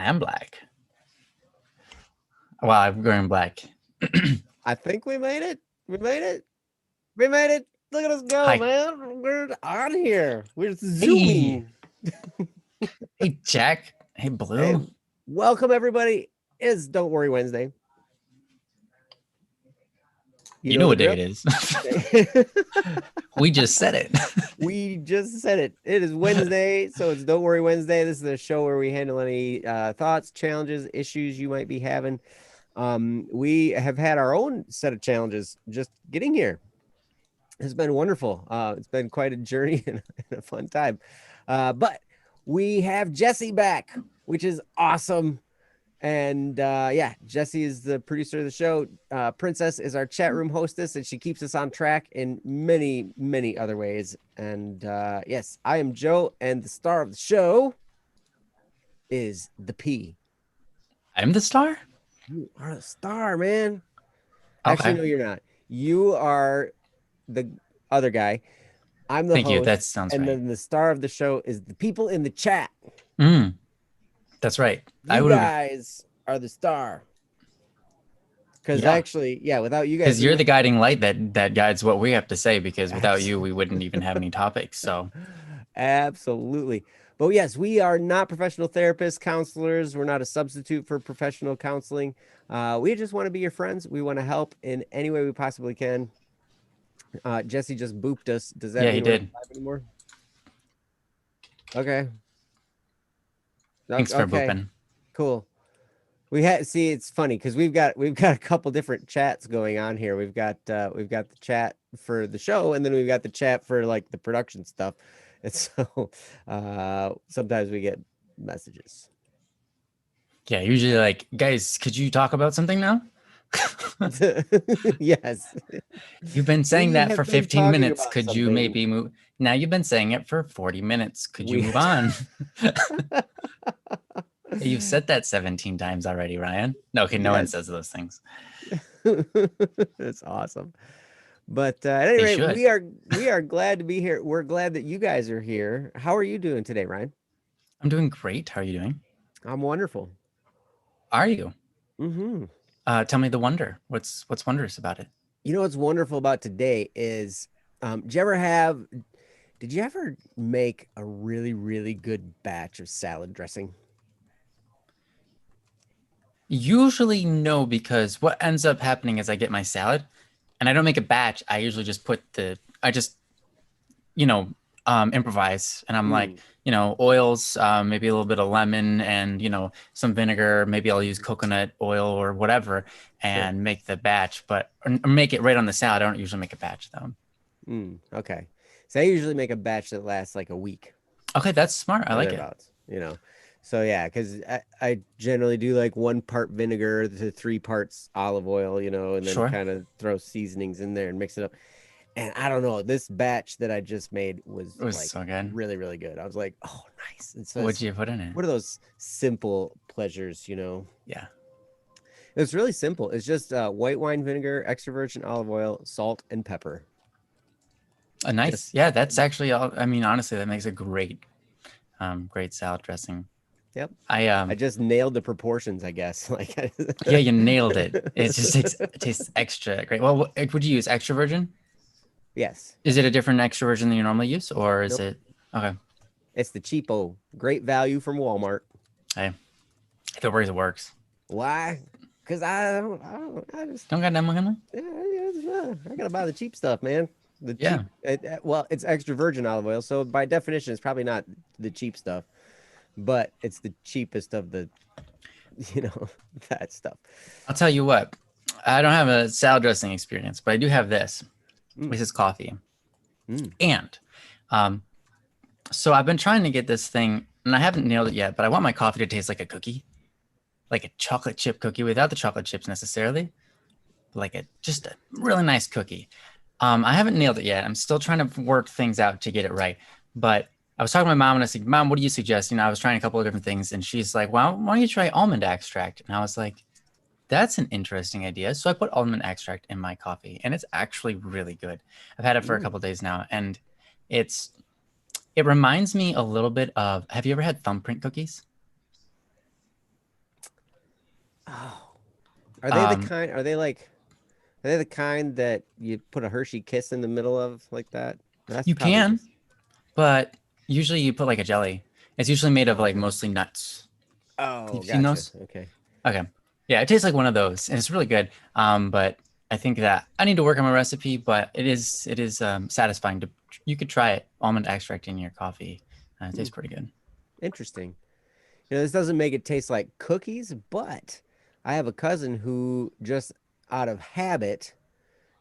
I am black. Well, I'm wearing black. I think we made it. We made it. We made it. Look at us go, Hi. man. We're on here. We're Hey. zooming. Hey, Jack. Hey, Hey, Blue. welcome everybody. It's Don't Worry Wednesday. You know the what day it drill? is. We just said it. We just said it. It is Wednesday, so it's Don't Worry Wednesday. This is a show where we handle any thoughts, challenges, issues you might be having. We have had our own set of challenges just getting here. It's been wonderful. It's been quite a journey and a fun time. But we have Jesse back, which is awesome. And yeah, Jesse is the producer of the show. Princess is our chat room hostess, and she keeps us on track in many, many other ways. And yes, I am Joe, and the star of the show is the P. I'm the star? You are the star, man. Okay. Actually, no, you're not. You are the other guy. I'm the Thank host. you. That sounds and right. then the star of the show is the people in the chat. That's right. You guys are the star. Because actually, yeah, without you guys, because you're the guiding light that guides what we have to say. Because without you, we wouldn't even have any topics. So absolutely. But yes, we are not professional therapists, counselors. We're not a substitute for professional counseling. We just want to be your friends. We want to help in any way we possibly can. Jesse just booped us. Does that mean he we're did. not live anymore? Okay. Thanks for booping. Cool. We had it's funny because we've got a couple different chats going on here. We've got the chat for the show, and then we've got the chat for like the production stuff. And so sometimes we get messages. Yeah, usually like, guys, could you talk about something now? Yes. You've been saying that for 15 minutes. Could you maybe move? Now you've been saying it for 40 minutes. Could you move on? You've said that 17 times already, Ryan. No, okay, no one says those things. That's awesome. But at any rate, we are glad to be here. We're glad that you guys are here. How are you doing today, Ryan? I'm doing great. How are you doing? I'm wonderful. Are you? Mm-hmm. Tell me the wonder. What's wondrous about it? You know what's wonderful about today is, did you ever make a really, really good batch of salad dressing? Usually no, because what ends up happening is I get my salad and I don't make a batch. I usually just improvise, and I'm like, oils, maybe a little bit of lemon and, some vinegar, maybe I'll use coconut oil or whatever and make the batch, but or make it right on the salad. I don't usually make a batch though. Okay. So I usually make a batch that lasts like a week. Okay, that's smart. I like it. So yeah, because I generally do like 1 part vinegar to 3 parts olive oil, and then kind of throw seasonings in there and mix it up. And I don't know, this batch that I just made was like so good. Really, really good. I was like, oh, nice. And so what'd you put in it? What are those simple pleasures, Yeah. It's really simple. It's just white wine vinegar, extra virgin olive oil, salt, and pepper. Nice. Yeah, that's actually all. I mean, honestly, that makes a great salad dressing. Yep. I just nailed the proportions, I guess. Yeah, you nailed it. It just tastes extra great. Well, would you use extra virgin? Yes. Is it a different extra virgin than you normally use, or is it okay? It's the cheapo, great value from Walmart. Hey, if it works, it works. Why? Because I just don't got that money. Yeah, I gotta buy the cheap stuff, man. It's extra virgin olive oil, so by definition, it's probably not the cheap stuff, but it's the cheapest of the, that stuff. I'll tell you what, I don't have a salad dressing experience, but I do have this. This is coffee, and so I've been trying to get this thing, and I haven't nailed it yet. But I want my coffee to taste like a cookie, like a chocolate chip cookie without the chocolate chips necessarily, like just a really nice cookie. I haven't nailed it yet. I'm still trying to work things out to get it right. But I was talking to my mom and I said, Mom, what do you suggest? I was trying a couple of different things, and she's like, well, why don't you try almond extract? And I was like, that's an interesting idea. So I put almond extract in my coffee, and it's actually really good. I've had it for a couple of days now, and it reminds me a little bit of, have you ever had thumbprint cookies? Oh, are they the Um, kind? Are they the kind that you put a Hershey Kiss in the middle of like that? That's you probably can, just. but usually you put like a jelly. It's usually made of like Oh, mostly nuts. oh, You've seen gotcha. those? Okay. Okay. Yeah, it tastes like one of those, and it's really good. But I think that I need to work on my recipe, but it is satisfying to. You could try it, almond extract in your coffee. It Hmm, tastes pretty good. interesting. This doesn't make it taste like cookies, but I have a cousin who just out of habit,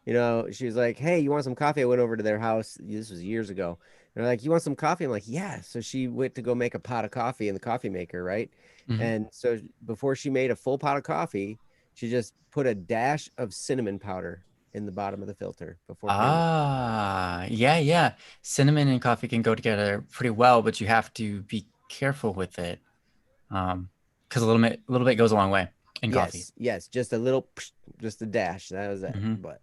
she was like, "Hey, you want some coffee?" I went over to their house. This was years ago. And they're like, "You want some coffee?" I'm like, "Yeah." So she went to go make a pot of coffee in the coffee maker, right? Mhm. And so before she made a full pot of coffee, she just put a dash of cinnamon powder in the bottom of the filter before putting it. Ah, yeah, yeah. Cinnamon and coffee can go together pretty well, but you have to be careful with it. Because a little bit goes a long way in coffee. Yes, yes, just a little, just a dash. That was it. Hmm. But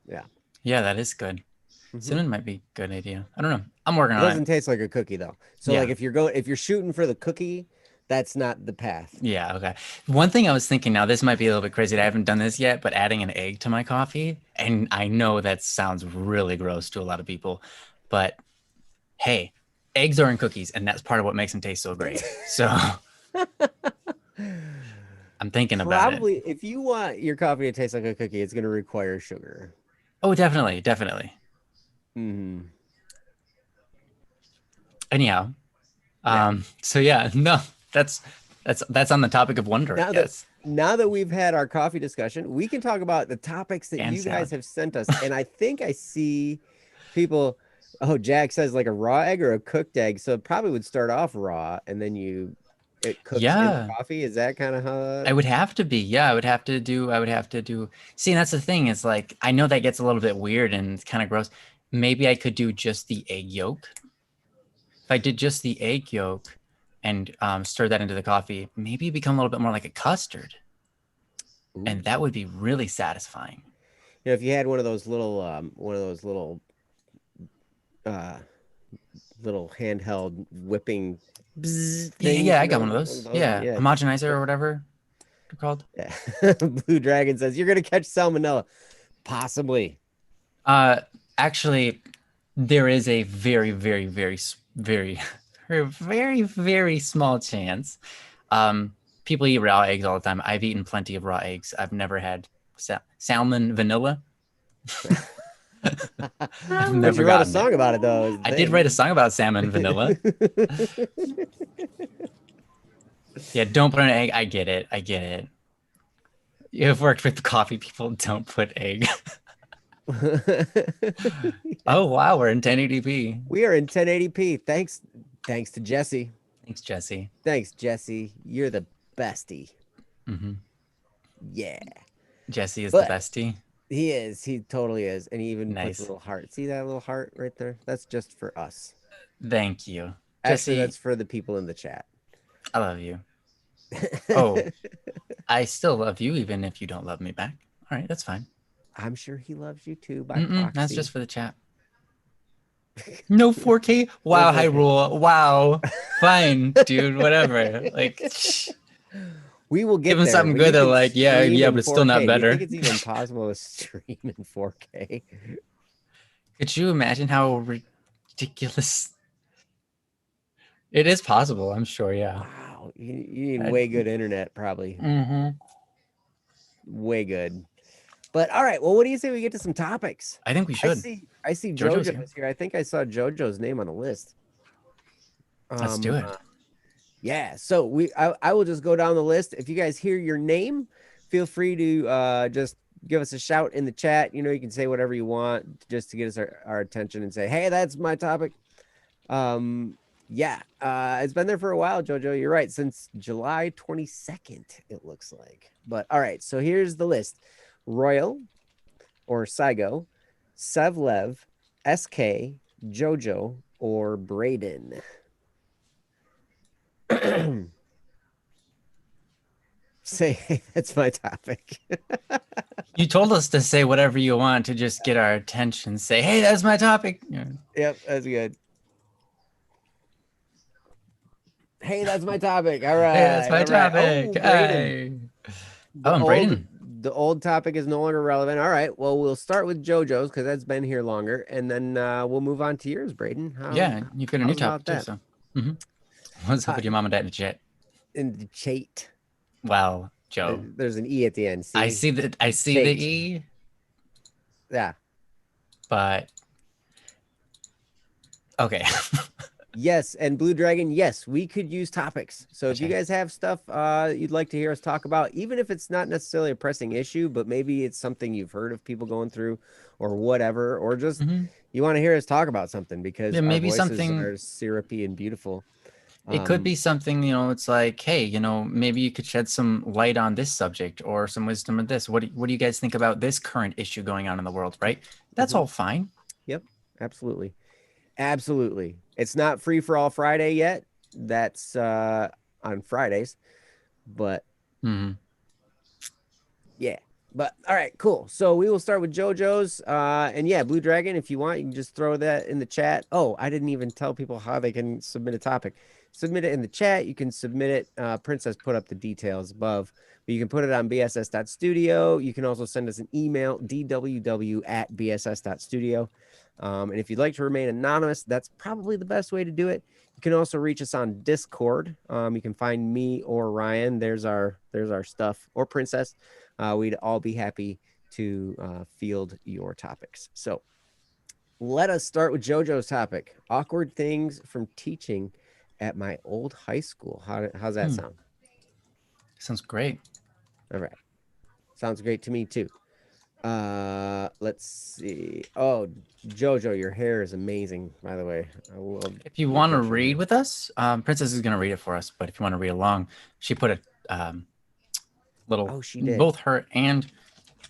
yeah. Yeah, that is good. Hmm. Cinnamon might be a good idea. I don't know. I'm working It on it. doesn't taste like a cookie though. So like Yeah. if you're shooting for the cookie, that's not the path. Yeah, okay. One thing I was thinking now, this might be a little bit crazy. I haven't done this yet, but adding an egg to my coffee, and I know that sounds really gross to a lot of people, but hey, eggs are in cookies, and that's part of what makes them taste so great. So I'm thinking about it. Probably if you want your coffee to taste like a cookie, it's going to require sugar. Oh, definitely, definitely. Hmm. Anyhow, Yeah. so yeah, no, that's on the topic of wonder, I Now that guess, now that we've had our coffee discussion, we can talk about the topics that and you guys sound. have sent us. And I think I see people, oh, Jack says like a raw egg or a cooked egg. So it probably would start off raw and then it cooks in the Yeah, coffee. Is that kind of how? I would have to be. Yeah, I would have to do. See, and that's the thing is like I know that gets a little bit weird and it's kind of gross. Maybe I could do just the egg yolk. If I did just the egg yolk and stir that into the coffee, maybe it become a little bit more like a custard, Ooh. and that would be really satisfying. If you had one of those uh, little handheld whipping Yeah, things, yeah, I got one of one of those. those, Yeah, yeah, just homogenizer or whatever they're called. yeah. Blue Dragon says you're gonna catch salmonella, possibly. Uh, Actually, there is a very, very, very, very, very, very small chance. People eat raw eggs all the time. I've eaten plenty of raw eggs. I've never had salmon vanilla. I've But never you wrote a gotten it. song about it though, is the I did write a thing. song about salmon vanilla. Yeah, don't put an egg. I get it. I get it. You've worked with coffee people. Don't put egg. Oh wow, we're in 1080p. We are in 1080p. Thanks to Jesse. Thanks, Jesse. Thanks, Jesse. You're the bestie. Hmm. Yeah. Jesse is the But bestie. he is. He totally is. And he even puts a Nice. little heart. See that little heart right there? That's just for us. Thank you, Actually, that's Jesse. for the people in the chat. I love you. Oh, I still love you even if you don't love me back. All right, that's fine. I'm sure he loves you too by Mm-mm, that's proxy. just for the chat. No 4K. No Wow, 4K. Hyrule. Wow. Fine, dude. Whatever. Like, We will give get them there something when good. you They're can like, yeah, stream yeah, in but it's still not 4K. Do you think better. it's even possible to stream in 4K? Could you imagine how ridiculous? It is possible. I'm sure. Yeah. Wow. You need way good internet, probably. Mm-hmm. Way good. But all right. Well, what do you say we get to some topics? I think we should. I see JoJo's here. JoJo's here. I think I saw JoJo's name on the list. Let's do it. Yeah. So I will just go down the list. If you guys hear your name, feel free to just give us a shout in the chat. You can say whatever you want just to get us our attention and say, hey, that's my topic. Yeah. It's been there for a while, JoJo. You're right. Since July 22nd, it looks like. But all right. So here's the list. Royal or Saigo, Sevlev, SK, JoJo, or Braden. Say, hey, that's my topic. You told us to say whatever you want to just get our attention. Say, hey, that's my topic. Yeah. Yep, that's good. Hey, that's my topic. All right. Hey, that's my All right. topic. Oh, Braden. Hey. Oh, and Braden. The old topic is no longer relevant. All right. Well, we'll start with JoJo's because that's been here longer, and then we'll move on to yours, Braden. Yeah, you've got a new how's topic about too. that? So, what's up with your mom and dad in the chat? In the chat. Wow, Joe. There's an E at the end. See? I see that. I see the E. Yeah. But okay. Yes, and Blue Dragon, yes, we could use topics. So if you guys have stuff you'd like to hear us talk about, even if it's not necessarily a pressing issue, but maybe it's something you've heard of people going through or whatever, or just you want to hear us talk about something because our voices are syrupy and beautiful. It could be something, it's like, hey, maybe you could shed some light on this subject or some wisdom of this. What do you guys think about this current issue going on in the world, right? That's all fine. Yep, absolutely. Absolutely. It's not free for all Friday yet. That's on Fridays, but yeah. But all right, cool. So we will start with JoJo's. And yeah, Blue Dragon, if you want, you can just throw that in the chat. Oh, I didn't even tell people how they can submit a topic. Submit it in the chat. You can submit it. Princess put up the details above, but you can put it on bss.studio. You can also send us an email, dww@bss.studio. And if you'd like to remain anonymous, that's probably the best way to do it. You can also reach us on Discord. You can find me or Ryan. There's our stuff, or Princess. We'd all be happy to field your topics. So let us start with JoJo's topic: awkward things from teaching at my old high school. How's that sound? Sounds great. All right. Sounds great to me too. Let's see. Oh, JoJo, your hair is amazing, by the way. If you want to read with us, Princess is going to read it for us, but if you want to read along, she put a little, she did. Both her and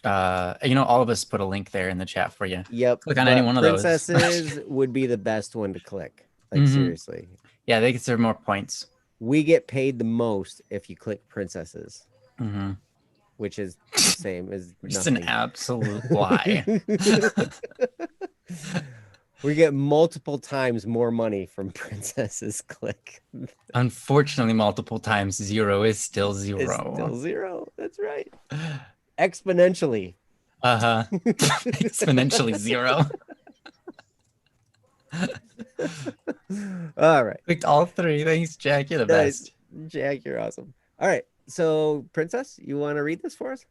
all of us put a link there in the chat for you. Yep. Click on any one of those. Princesses would be the best one to click. Like seriously. Yeah, they deserve more points. We get paid the most if you click princesses. Which is the same as just an absolute lie. We get multiple times more money from princesses click. Unfortunately, multiple times 0 is still 0. It's still 0. That's right. Exponentially. Exponentially 0. All right. Clicked all 3. Thanks, Jack. You're the best. Jack, you're awesome. All right. So, Princess, you want to read this for us?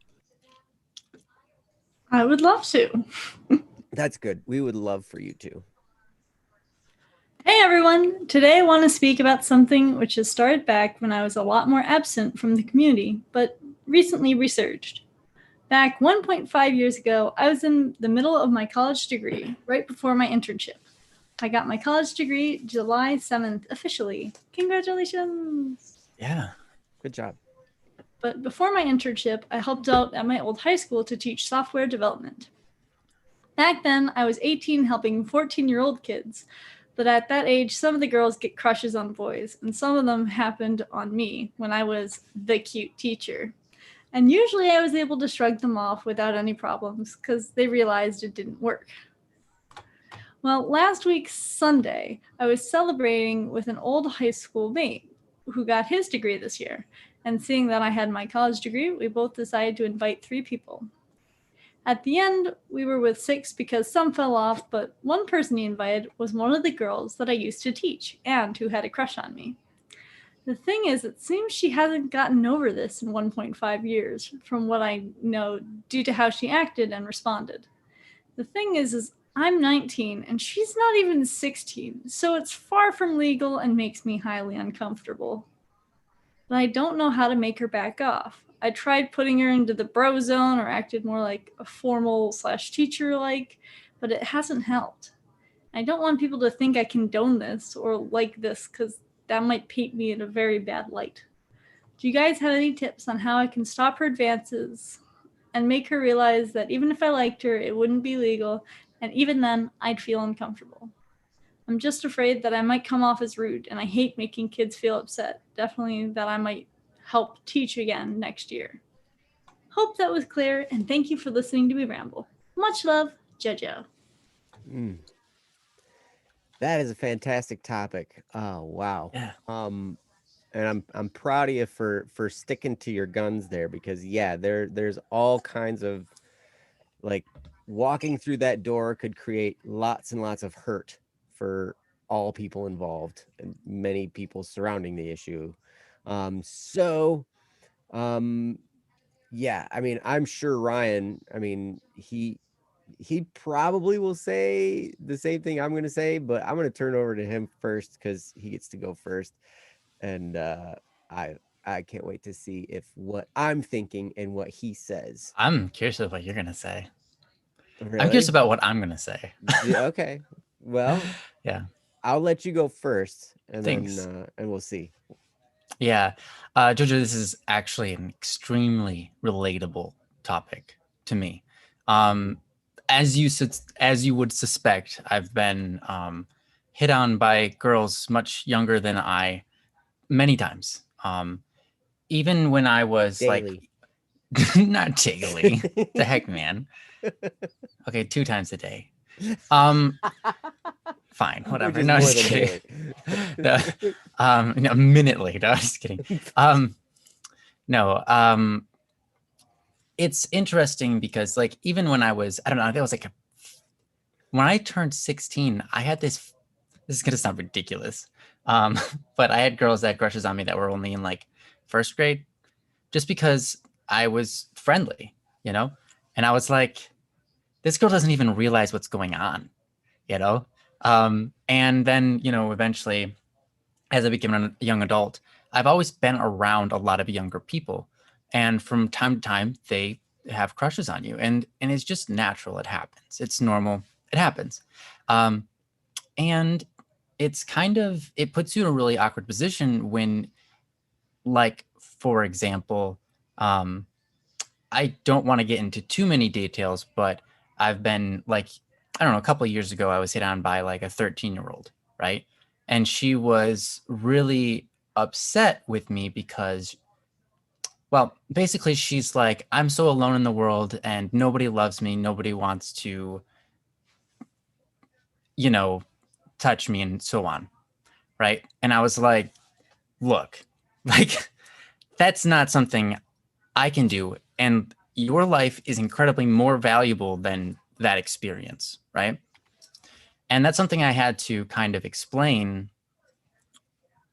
I would love to. That's good. We would love for you to. Hey, everyone. Today I want to speak about something which has started back when I was a lot more absent from the community, but recently resurged. Back 1.5 years ago, I was in the middle of my college degree, right before my internship. I got my college degree July 7th officially. Congratulations. Yeah. Good job. But before my internship, I helped out at my old high school to teach software development. Back then, I was 18 helping 14-year-old kids. But at that age, some of the girls get crushes on boys, and some of them happened on me when I was the cute teacher. And usually I was able to shrug them off without any problems because they realized it didn't work. Well, last week, Sunday, I was celebrating with an old high school mate who got his degree this year. And seeing that I had my college degree, we both decided to invite 3 people. At the end, we were with 6 because some fell off, but one person he invited was one of the girls that I used to teach and who had a crush on me. The thing is, it seems she hasn't gotten over this in 1.5 years, from what I know, due to how she acted and responded. The thing is I'm 19 and she's not even 16, so it's far from legal and makes me highly uncomfortable. But I don't know how to make her back off. I tried putting her into the bro zone or acted more like a formal/teacher like, but it hasn't helped. I don't want people to think I condone this or like this because that might paint me in a very bad light. Do you guys have any tips on how I can stop her advances and make her realize that even if I liked her, it wouldn't be legal, and even then, I'd feel uncomfortable? I'm just afraid that I might come off as rude, and I hate making kids feel upset. Definitely that I might help teach again next year. Hope that was clear, and thank you for listening to me ramble. Much love, JoJo. That is a fantastic topic. Oh, wow. Yeah. and I'm proud of you for sticking to your guns there, because yeah, there's all kinds of, like, walking through that door could create lots and lots of hurt for all people involved and many people surrounding the issue. So yeah, I mean, I'm sure Ryan, I mean, he probably will say the same thing I'm going to say, but I'm going to turn over to him first because he gets to go first. And I I can't wait to see if what I'm thinking and what he says. I'm curious of what you're gonna say. I'm Really? curious about what I'm gonna say. Okay. Well, Yeah. I'll let you go first, and Thanks. then and we'll see. Yeah. Jojo, this is actually an extremely relatable topic to me. As you would suspect, I've been hit on by girls much younger than I many times. Even when I was Daily. like, not daily. The heck, man. Okay, 2 times a day. Fine, Which whatever. is No, more just than kidding. daily. No, a minute late. No, just kidding. No, it's interesting because, like, even when I was, I don't know, I think it was like when I turned 16, I had this is gonna sound ridiculous. But I had girls that had crushes on me that were only in like first grade, just because I was friendly, you know? And I was like, this girl doesn't even realize what's going on, you know? And then, eventually, as I became a young adult, I've always been around a lot of younger people. And from time to time, they have crushes on you. And it's just natural. It happens. It's normal. It happens. Um, and it puts you in a really awkward position when, like, for example, um, I don't want to get into too many details, but I've been like, I don't know, a couple of years ago, I was hit on by like a 13-year-old, right? And she was really upset with me because, well, basically, she's like, I'm so alone in the world and nobody loves me. Nobody wants to, you know, touch me and so on, right? And I was like, look, like, that's not something I can do. And your life is incredibly more valuable than that experience, right? And that's something I had to kind of explain.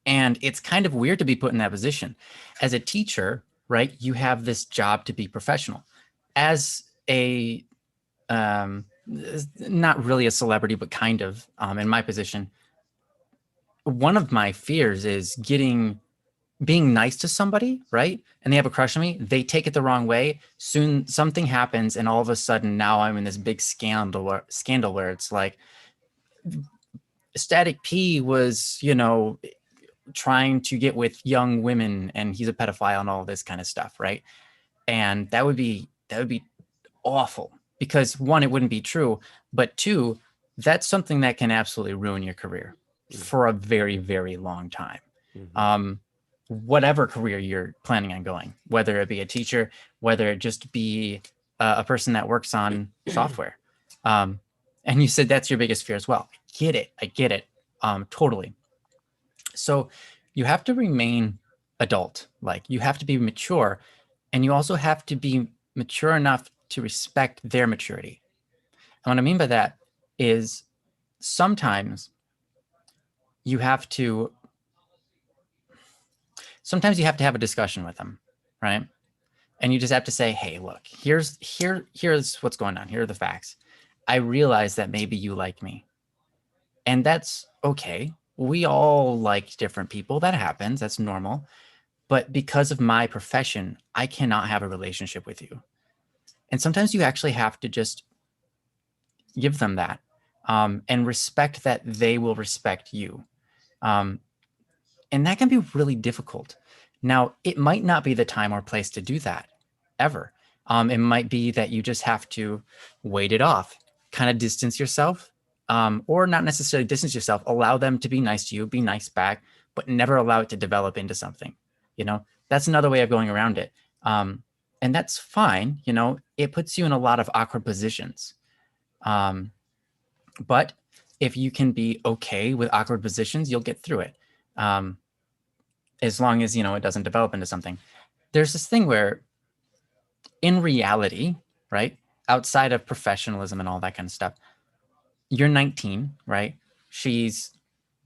And it's kind of weird to be put in that position. As a teacher, right, you have this job to be professional. As a, not really a celebrity, but kind of, in my position, one of my fears is being nice to somebody, right? And they have a crush on me, they take it the wrong way. Soon something happens, and all of a sudden now I'm in this big scandal where it's like Static P was, trying to get with young women and he's a pedophile and all this kind of stuff, right? And that would be awful because, one, it wouldn't be true, but two, that's something that can absolutely ruin your career for a very, very long time. Mhm. Whatever career you're planning on going, whether it be a teacher, whether it just be a person that works on software. And you said that's your biggest fear as well. I get it. Totally. So you have to remain adult, like you have to be mature, and you also have to be mature enough to respect their maturity. And what I mean by that is sometimes you have to have a discussion with them, right? And you just have to say, hey, look, here's what's going on. Here are the facts. I realize that maybe you like me. And that's okay. We all like different people. That happens. That's normal. But because of my profession, I cannot have a relationship with you. And sometimes you actually have to just give them that, and respect that they will respect you. And that can be really difficult. Now, it might not be the time or place to do that ever. It might be that you just have to wait it off, kind of distance yourself, or not necessarily distance yourself, allow them to be nice to you, be nice back, but never allow it to develop into something. That's another way of going around it. And that's fine. It puts you in a lot of awkward positions. But if you can be okay with awkward positions, you'll get through it. as long as, it doesn't develop into something. There's this thing where in reality, right, outside of professionalism and all that kind of stuff, you're 19, right? She's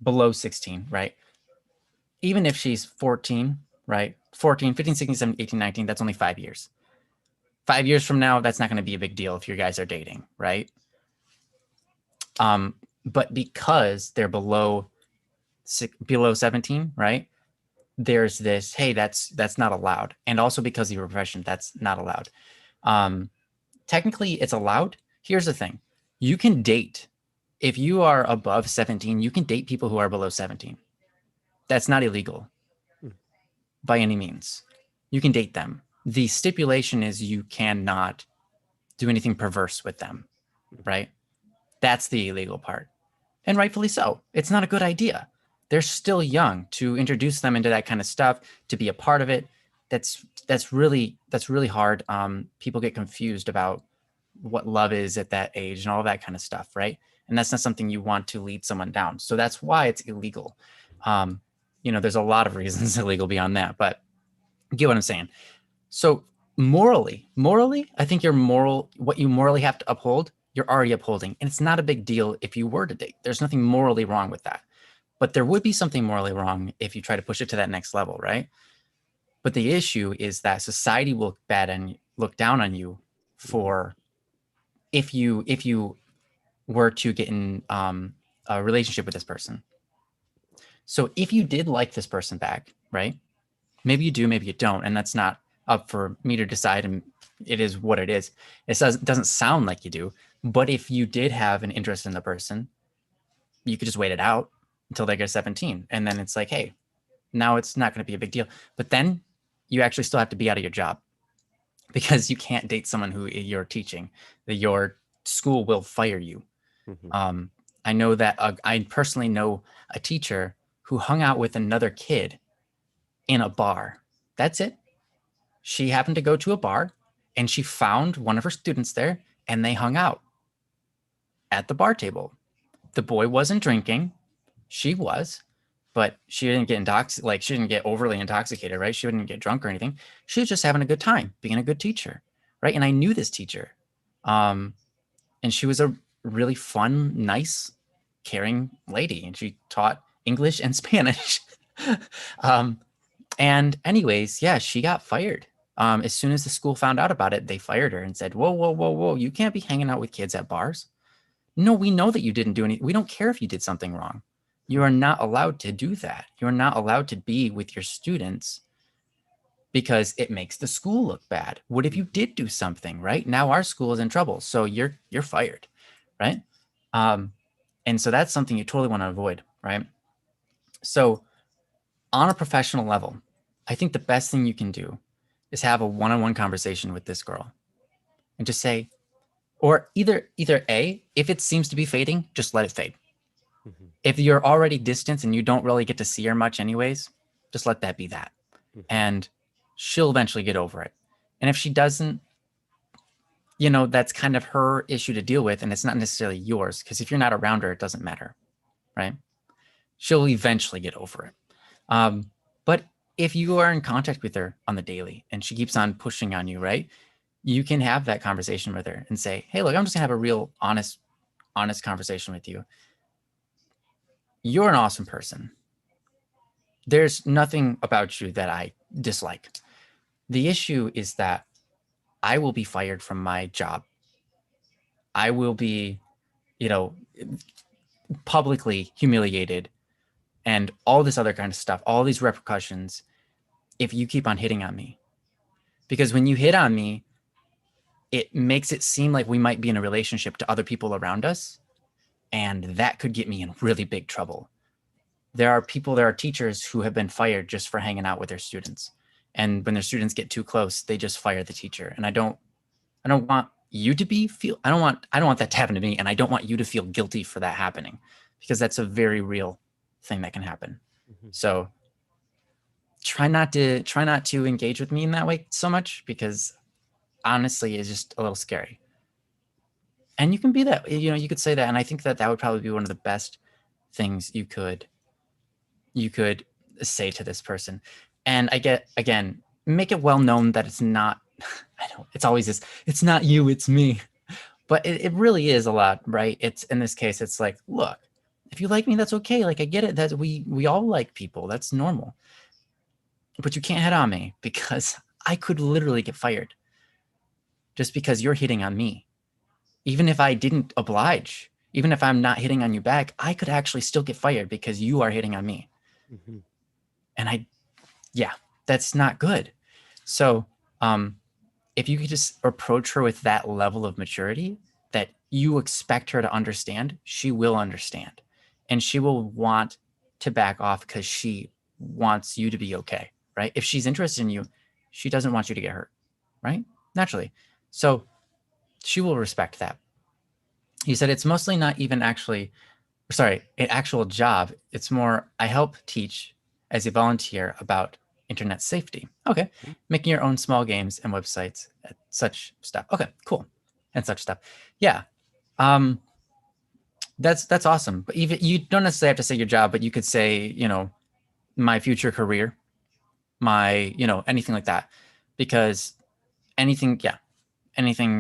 below 16, right? Even if she's 14, right? 14, 15, 16, 17, 18, 19, that's only 5 years. 5 years from now, that's not going to be a big deal if you guys are dating, right? But because they're below 17, right? There's this, hey, that's not allowed. And also because of your profession, that's not allowed. Technically, it's allowed. Here's the thing. You can date. If you are above 17, you can date people who are below 17. That's not illegal by any means. You can date them. The stipulation is you cannot do anything perverse with them, right? That's the illegal part. And rightfully so. It's not a good idea. They're still young. To introduce them into that kind of stuff, to be a part of it, that's really hard. People get confused about what love is at that age and all that kind of stuff, right? And that's not something you want to lead someone down. So that's why it's illegal. There's a lot of reasons it's illegal beyond that, but you get what I'm saying. So morally, I think what you morally have to uphold, you're already upholding. And it's not a big deal if you were to date. There's nothing morally wrong with that. But there would be something morally wrong if you try to push it to that next level, right? But the issue is that society will look bad and look down on you for if you were to get in a relationship with this person. So if you did like this person back, right? Maybe you do, maybe you don't, and that's not up for me to decide. And it is what it is. It doesn't sound like you do, but if you did have an interest in the person, you could just wait it out until they get 17, and then it's like, hey, now it's not going to be a big deal. But then you actually still have to be out of your job because you can't date someone who you're teaching. Your school will fire you. Mm-hmm. I know that I personally know a teacher who hung out with another kid in a bar. That's it. She happened to go to a bar and she found one of her students there and they hung out at the bar table. The boy wasn't drinking. She was, but she didn't get intoxicated. She didn't get overly intoxicated, right? She didn't get drunk or anything. She was just having a good time, being a good teacher, right? And I knew this teacher. And she was a really fun, nice, caring lady. And she taught English and Spanish. And anyways, yeah, she got fired. As soon as the school found out about it, they fired her and said, whoa, you can't be hanging out with kids at bars. No, we know that you didn't do anything. We don't care if you did something wrong. You are not allowed to do that. You are not allowed to be with your students because it makes the school look bad. What if you did do something, right? Now our school is in trouble. So you're fired, right? And so that's something you totally want to avoid, right? So on a professional level, I think the best thing you can do is have a one-on-one conversation with this girl and just say, or either A, if it seems to be fading, just let it fade. Mm-hmm. If you're already distant and you don't really get to see her much anyways, just let that be that. Mm-hmm. And she'll eventually get over it. And if she doesn't, that's kind of her issue to deal with. And it's not necessarily yours, because if you're not around her, it doesn't matter, right? She'll eventually get over it. But if you are in contact with her on the daily and she keeps on pushing on you, right? You can have that conversation with her and say, hey, look, I'm just gonna have a real honest conversation with you. You're an awesome person. There's nothing about you that I dislike. The issue is that I will be fired from my job. I will be, publicly humiliated and all this other kind of stuff, all these repercussions if you keep on hitting on me. Because when you hit on me, it makes it seem like we might be in a relationship to other people around us. And that could get me in really big trouble. There are teachers who have been fired just for hanging out with their students. And when their students get too close, they just fire the teacher. And I don't want you to I don't want that to happen to me. And I don't want you to feel guilty for that happening, because that's a very real thing that can happen. Mm-hmm. So try not to engage with me in that way so much, because honestly, it's just a little scary. And you can be that, you could say that. And I think that would probably be one of the best things you could say to this person? And I get, again, make it well known that it's not, it's always this, it's not you, it's me. But it really is a lot, right? It's, in this case, it's like, look, if you like me, that's okay. Like, I get it that we all like people. That's normal. But you can't hit on me, because I could literally get fired just because you're hitting on me. Even if I didn't oblige, even if I'm not hitting on you back, I could actually still get fired because you are hitting on me. Mhm. And yeah, that's not good. So if you could just approach her with that level of maturity that you expect her to understand, she will understand. And she will want to back off because she wants you to be okay, right? If she's interested in you, she doesn't want you to get hurt, right? Naturally. So she will respect that. He said it's mostly not even actually, sorry, an actual job. It's more, I help teach as a volunteer about internet safety. Okay. Making your own small games and websites, such stuff. Okay, cool. And such stuff. Yeah. That's awesome. But even, you don't necessarily have to say your job, but you could say, my future career, my, anything like that. Because anything that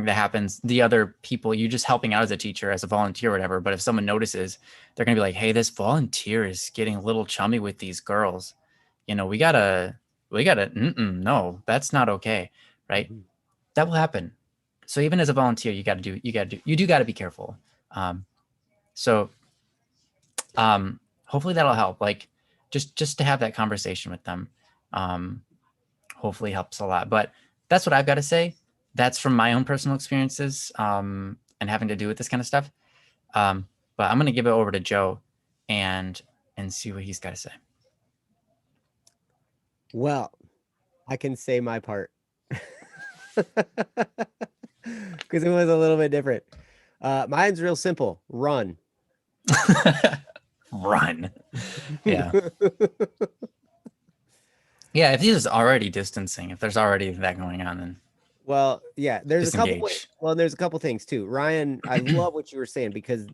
happens, the other people, you just helping out as a teacher, as a volunteer or whatever, but if someone notices, they're gonna be like, hey, this volunteer is getting a little chummy with these girls. We gotta, no, that's not okay, right? Mhm. That will happen. So even as a volunteer, you do gotta be careful. So hopefully that'll help. Like, just to have that conversation with them, hopefully helps a lot. But that's what I've got to say. That's from my own personal experiences, and having to do with this kind of stuff. But I'm going to give it over to Joe and see what he's got to say. Well, I can say my part because it was a little bit different. Mine's real simple. Run. Run. Yeah. Yeah, if he's already distancing, if there's already that going on, then Well, yeah, there's disengage. there's a couple things too. Ryan, I love what you were saying because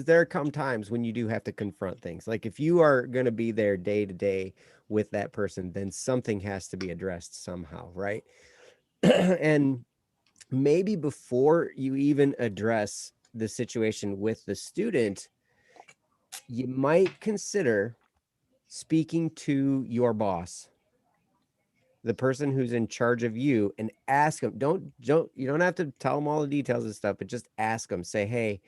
there come times when you do have to confront things. Like if you are going to be there day to day with that person, then something has to be addressed somehow, right? And maybe before you even address the situation with the student, you might consider speaking to your boss, the person who's in charge of you, and ask them. You don't have to tell them all the details and stuff, but just ask them. Say, hey,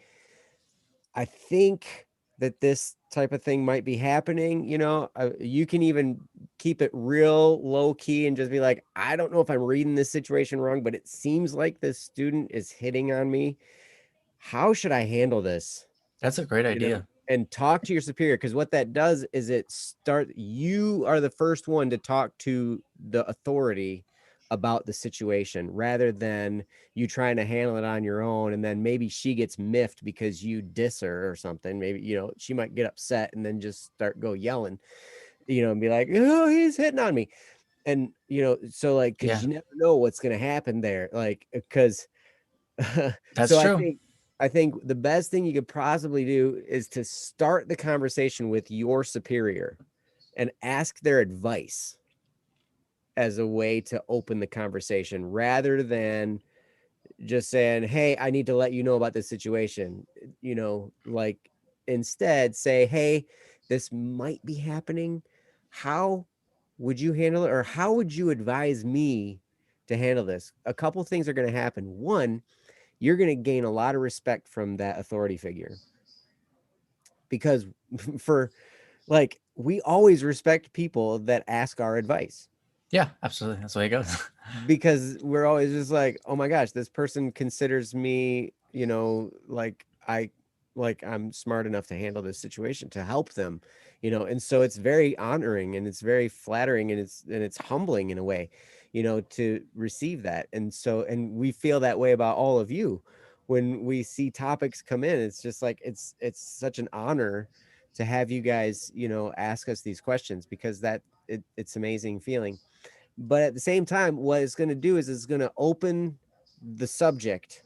I think that this type of thing might be happening. You can even keep it real low key and just be like, I don't know if I'm reading this situation wrong, but it seems like this student is hitting on me. How should I handle this? That's a great You know, idea. and talk to your superior, because what that does is you are the first one to talk to the authority about the situation, rather than you trying to handle it on your own, and then maybe she gets miffed because you diss her or something. Maybe she might get upset and then just go yelling, and be like, oh, he's hitting on me. And so like, because Yeah, you never know what's going to happen there, like, because that's so true. I think the best thing you could possibly do is to start the conversation with your superior and ask their advice as a way to open the conversation, rather than just saying, hey, I need to let you know about this situation. Like, instead say, hey, this might be happening. How would you handle it? Or how would you advise me to handle this? A couple things are going to happen. One, you're going to gain a lot of respect from that authority figure, because for like, we always respect people that ask our advice, Yeah, absolutely. That's the way it goes. because we're always just like, oh my gosh, this person considers me, like I'm smart enough to handle this situation, to help them, and so it's very honoring, and it's very flattering, and it's humbling in a way, to receive that. And we feel that way about all of you when we see topics come in. It's just like, it's such an honor to have you guys, ask us these questions, because it's amazing feeling. But at the same time, what it's going to do is it's going to open the subject.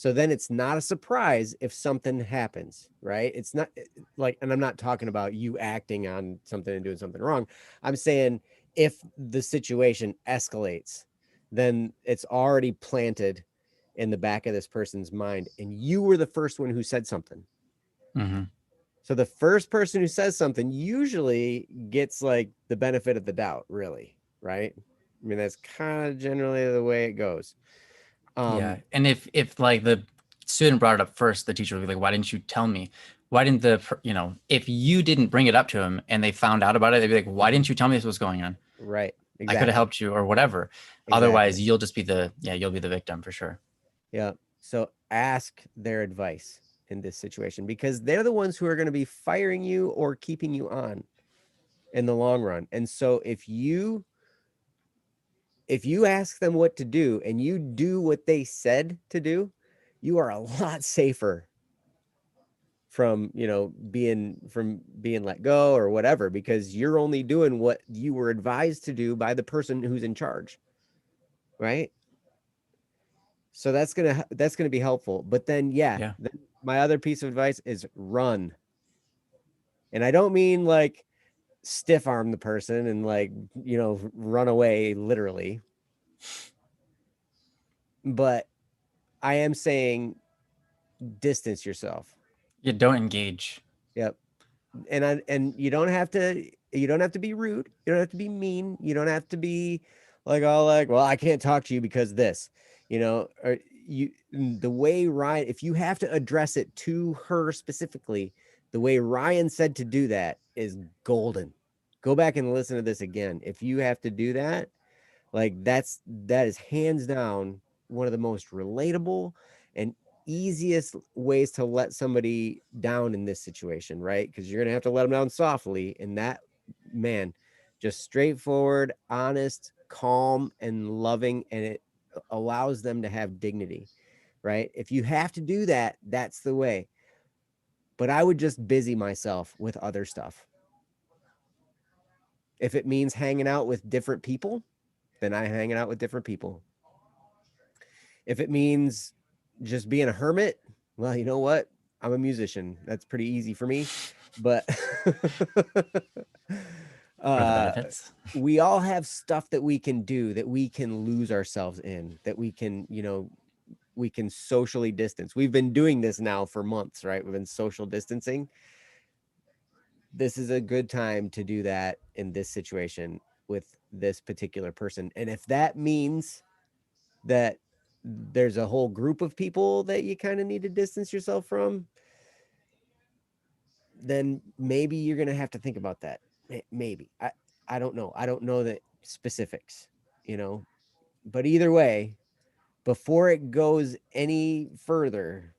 So then it's not a surprise if something happens, right? It's not like, and I'm not talking about you acting on something and doing something wrong. I'm saying if the situation escalates, then it's already planted in the back of this person's mind. And you were the first one who said something. Mm-hmm. So the first person who says something usually gets like the benefit of the doubt, really, right? I mean, that's kind of generally the way it goes. Yeah. And if like the student brought it up first, the teacher would be like, why didn't you tell me? Why didn't if you didn't bring it up to him and they found out about it, they'd be like, why didn't you tell me this was going on? Right. I could Exactly. have helped you or whatever. Otherwise, you'll just be you'll be the victim for sure. Yeah. So ask their advice in this situation because they're the ones who are going to be firing you or keeping you on in the long run. And so if you ask them what to do and you do what they said to do, you are a lot safer from, being let go or whatever, because you're only doing what you were advised to do by the person who's in charge. Right. So that's going to be helpful. But then, my other piece of advice is run. And I don't mean like stiff arm the person and like, run away literally. But I am saying distance yourself. You don't engage. Yep. And you don't have to be rude. You don't have to be mean. You don't have to be like, all like, well, I can't talk to you because this, or the way Ryan, if you have to address it to her specifically, the way Ryan said to do that is golden. Go back and listen to this again. If you have to do that, like that is hands down one of the most relatable and easiest ways to let somebody down in this situation, right? Because you're gonna have to let them down softly, and that, man, just straightforward, honest, calm, and loving, and it allows them to have dignity, right? If you have to do that, that's the way. But I would just busy myself with other stuff. If it means hanging out with different people, then I'm hanging out with different people. If it means just being a hermit, well, you know what? I'm a musician. That's pretty easy for me. But we all have stuff that we can do, that we can lose ourselves in, that we can, we can socially distance. We've been doing this now for months, right? We've been social distancing. This is a good time to do that in this situation with this particular person. And if that means that there's a whole group of people that you kind of need to distance yourself from, then maybe you're going to have to think about that. Maybe. I don't know. I don't know the specifics, but either way, before it goes any further,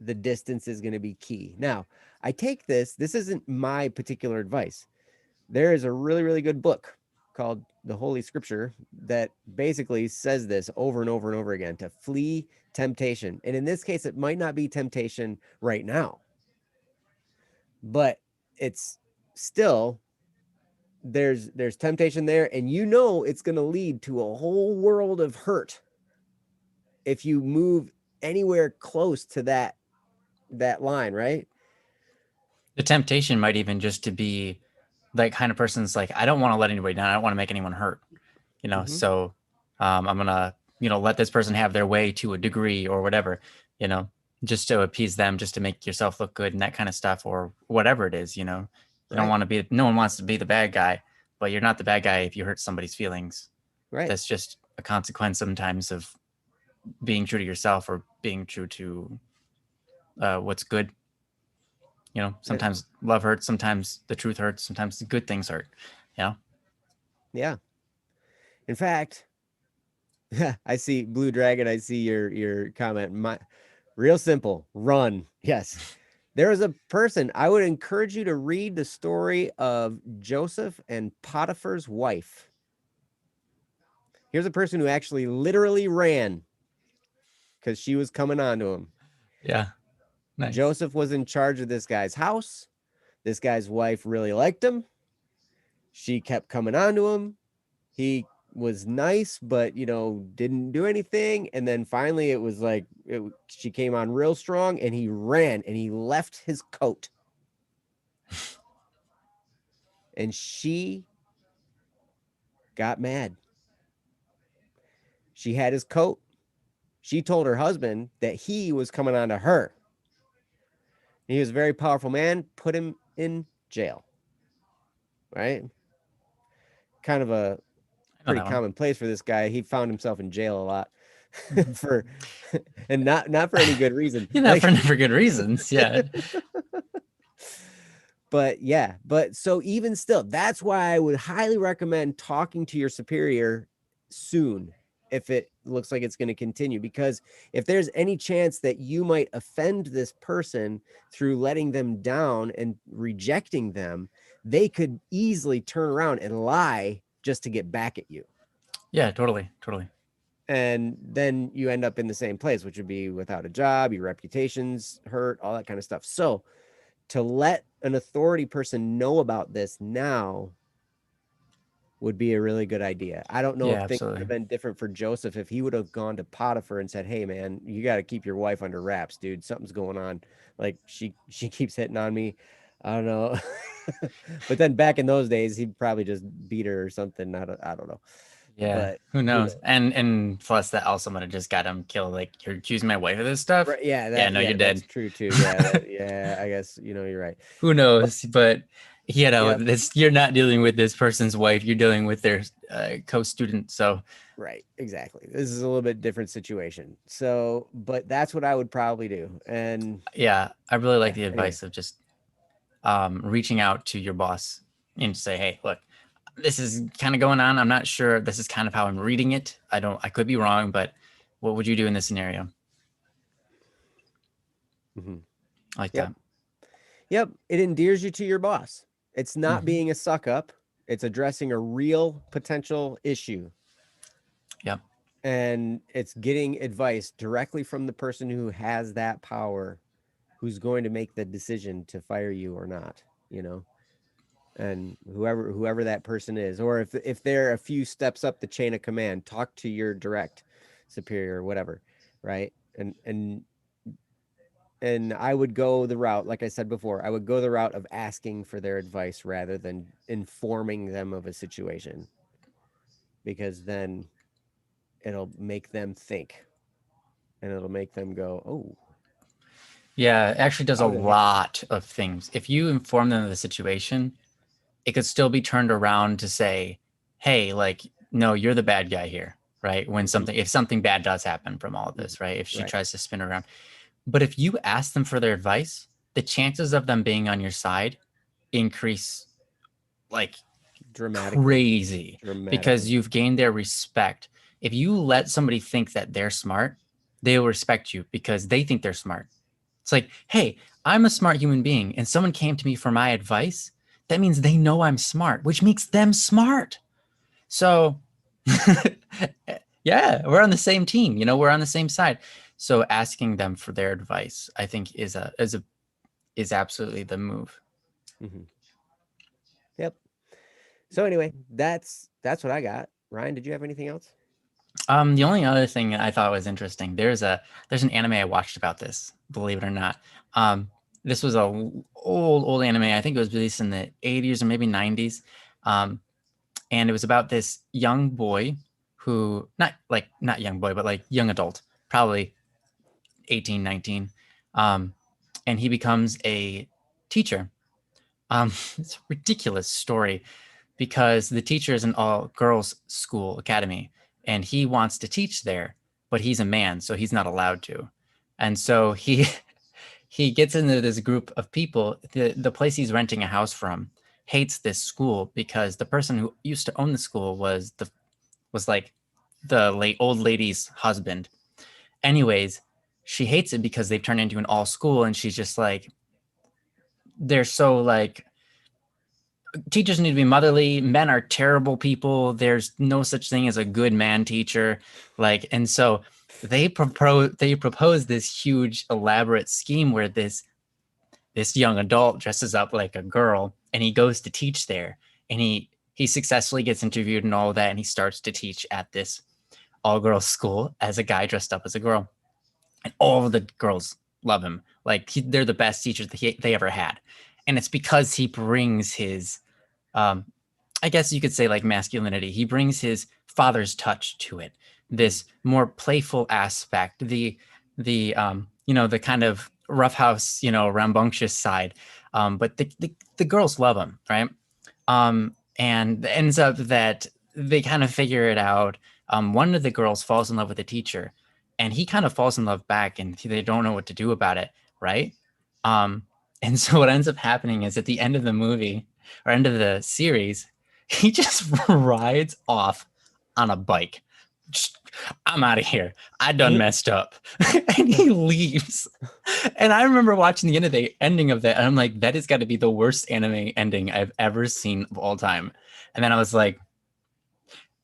the distance is going to be key. Now, I take this isn't my particular advice. There is a really, really good book called The Holy Scripture that basically says this over and over and over again, to flee temptation. And in this case, it might not be temptation right now, but it's still, there's temptation there, and it's going to lead to a whole world of hurt if you move anywhere close to that line, right? The temptation might even just to be like kind of person's like, I don't want to let anybody down. I don't want to make anyone hurt, So I'm gonna, let this person have their way to a degree or whatever, just to appease them, just to make yourself look good and that kind of stuff, or whatever it is, You don't want to be, no one wants to be the bad guy, but you're not the bad guy if you hurt somebody's feelings. Right. That's just a consequence sometimes of being true to yourself or being true to what's good. Sometimes love hurts, sometimes the truth hurts, sometimes the good things hurt. Yeah. In fact, I see Blue Dragon. I see your comment. Real simple. Run. Yes. There is a person. I would encourage you to read the story of Joseph and Potiphar's wife. Here's a person who actually literally ran because she was coming on to him. Yeah. Nice. Joseph was in charge of this guy's house. This guy's wife really liked him. She kept coming on to him. He was nice, but didn't do anything. And then finally it was like she came on real strong, and he ran and he left his coat. And she got mad. She had his coat. She told her husband that he was coming on to her. He was a very powerful man, put him in jail. Right? Kind of a pretty commonplace for this guy. He found himself in jail a lot for, and not for any good reason. Not for good reasons. Yeah. But so even still, that's why I would highly recommend talking to your superior soon if it looks like it's going to continue, because if there's any chance that you might offend this person through letting them down and rejecting them, they could easily turn around and lie just to get back at you. Yeah, totally. And then you end up in the same place, which would be without a job, your reputation's hurt, all that kind of stuff. So to let an authority person know about this now would be a really good idea. I don't know if things would have been different for Joseph if he would have gone to Potiphar and said, "Hey man, you got to keep your wife under wraps, dude. Something's going on. Like she keeps hitting on me." I don't know. But then back in those days, he'd probably just beat her or something. I don't know. Yeah, but who knows? And plus that also might have just got him killed. Like, you're accusing my wife of this stuff? Right, yeah. You're dead. That's true too. Yeah, I guess you're right. Who knows? But this, you're not dealing with this person's wife. You're dealing with their co-student. So right, exactly. This is a little bit different situation. So, but that's what I would probably do. And yeah, I really like the advice of just reaching out to your boss and say, "Hey, look, this is kind of going on. I'm not sure. This is kind of how I'm reading it. I could be wrong, but what would you do in this scenario?" Mm-hmm. Like that. Yep. It endears you to your boss. It's not being a suck up. It's addressing a real potential issue. Yep. And it's getting advice directly from the person who has that power, who's going to make the decision to fire you or not, and whoever that person is, or if they're a few steps up the chain of command, talk to your direct superior or whatever. Right. And I would go the route, like I said before, I would go the route of asking for their advice rather than informing them of a situation, because then it'll make them think and it'll make them go, "Oh." Yeah, it actually does a lot of things. If you inform them of the situation, it could still be turned around to say, "Hey, like, no, you're the bad guy here," right? If something bad does happen from all of this, right? If she tries to spin around. But if you ask them for their advice, the chances of them being on your side increase like crazy, because you've gained their respect. If you let somebody think that they're smart, they will respect you because they think they're smart. It's like, "Hey, I'm a smart human being and someone came to me for my advice." That means they know I'm smart, which makes them smart. So yeah, we're on the same team, we're on the same side. So asking them for their advice, I think is absolutely the move. Mm-hmm. Yep. So anyway, that's what I got. Ryan, did you have anything else? The only other thing I thought was interesting, there's an anime I watched about this, believe it or not. This was a old anime. I think it was released in the 80s or maybe 90s. And it was about this young boy who, not young boy, but like young adult, probably 18, 19. And he becomes a teacher. It's a ridiculous story because the teacher is an all girls school academy and he wants to teach there, but he's a man, so he's not allowed to. And so he gets into this group of people. The place he's renting a house from hates this school because the person who used to own the school was like the old lady's husband. Anyways, she hates it because they've turned into an all school, and she's just like, they're so like, teachers need to be motherly. Men are terrible people. There's no such thing as a good man teacher. Like, and so they propose this huge elaborate scheme where this young adult dresses up like a girl and he goes to teach there, and he he successfully gets interviewed and all that, and he starts to teach at this all-girls school as a guy dressed up as a girl, and all of the girls love him. Like they're the best teachers they ever had, and it's because he brings his, I guess you could say like masculinity. He brings his father's touch to it. This more playful aspect, the the kind of roughhouse, rambunctious side. But the girls love him, right? And it ends up that they kind of figure it out. One of the girls falls in love with the teacher, and he kind of falls in love back, and they don't know what to do about it, right? And so what ends up happening is at the end of the movie or end of the series, he just rides off on a bike. I'm out of here. I done messed up. And he leaves. And I remember watching the ending of that, and I'm like, that has got to be the worst anime ending I've ever seen of all time. And then I was like,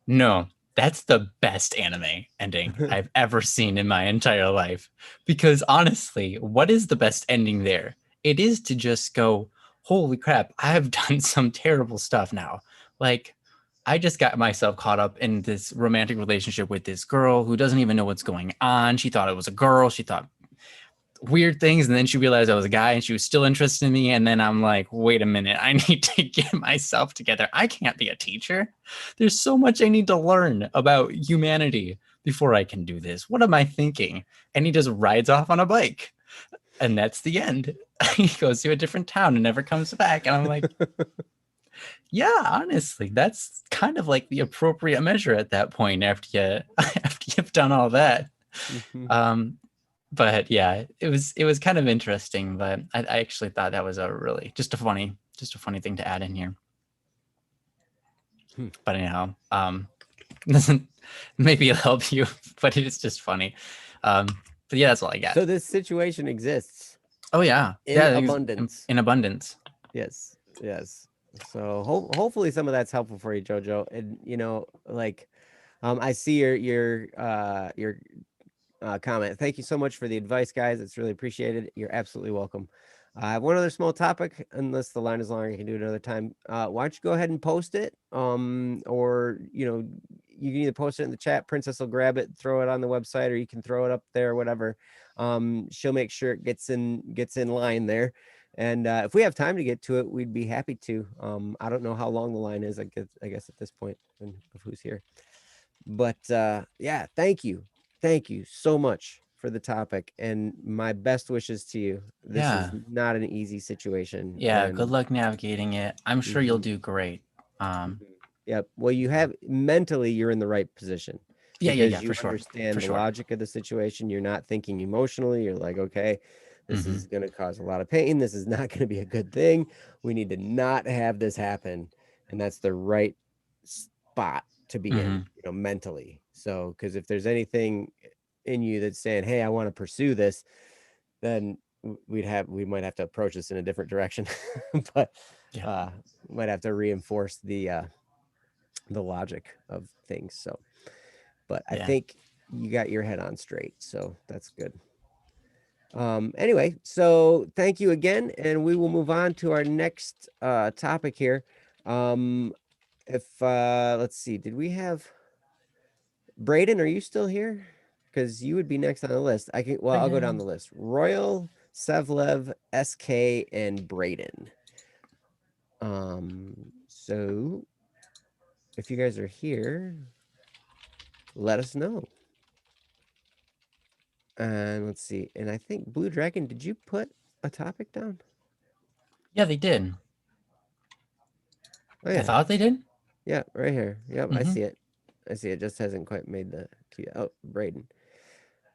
no, that's the best anime ending I've ever seen in my entire life. Because honestly, what is the best ending there? It is to just go, holy crap, I have done some terrible stuff now. Like, I just got myself caught up in this romantic relationship with this girl who doesn't even know what's going on. She thought it was a girl. She thought weird things. And then she realized I was a guy and she was still interested in me. And then I'm like, wait a minute, I need to get myself together. I can't be a teacher. There's so much I need to learn about humanity before I can do this. What am I thinking? And he just rides off on a bike. And that's the end. He goes to a different town and never comes back. And I'm like, yeah, honestly, that's kind of like the appropriate measure at that point after you've done all that. But yeah, it was kind of interesting. But I actually thought that was just a funny thing to add in here. But anyhow, doesn't maybe it'll help you, but it is just funny. But yeah, that's all I got. So this situation exists. Oh yeah, in abundance. In abundance. Yes. So hopefully some of that's helpful for you, Jojo. And I see your comment. Thank you so much for the advice, guys. It's really appreciated. You're absolutely welcome. I have one other small topic, unless the line is long, I can do it another time. Why don't you go ahead and post it? Or you can either post it in the chat. Princess will grab it, throw it on the website, or you can throw it up there, or whatever. She'll make sure it gets in line there. And if we have time to get to it, we'd be happy to. I don't know how long the line is, I guess at this point, and of who's here. But yeah, thank you so much for the topic, and my best wishes to you. This is not an easy situation. Yeah, good luck navigating it. I'm sure you'll do great. Yep. Well, you're in the right position. Yeah, you for sure. Understand the logic of the situation. You're not thinking emotionally. You're like, okay, this is going to cause a lot of pain. This is not going to be a good thing. We need to not have this happen. And that's the right spot to be in, mentally. So, because if there's anything in you that's saying, hey, I want to pursue this, then we might have to approach this in a different direction. But might have to reinforce the logic of things. So, but I think you got your head on straight, so that's good. Anyway, so thank you again, and we will move on to our next topic here. Let's see, did we have Braden? Are you still here? Because you would be next on the list. I'll go down the list. Royal, Sevlev, SK, and Braden. So if you guys are here, let us know. And let's see. And I think Blue Dragon, did you put a topic down? Yeah, they did. Oh, yeah. I thought they did. Yeah, right here. Yep, I see it. It just hasn't quite made the key. Oh, Braden.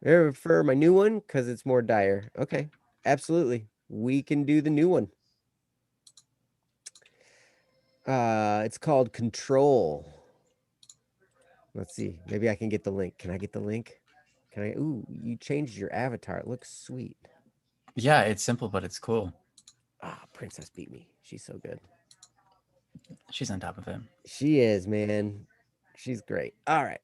I prefer my new one because it's more dire. Okay, absolutely. We can do the new one. It's called Control. Let's see. Maybe I can get the link. Can I get the link? Ooh, you changed your avatar. It looks sweet. Yeah, it's simple, but it's cool. Princess beat me. She's so good. She's on top of it. She is, man. She's great. All right.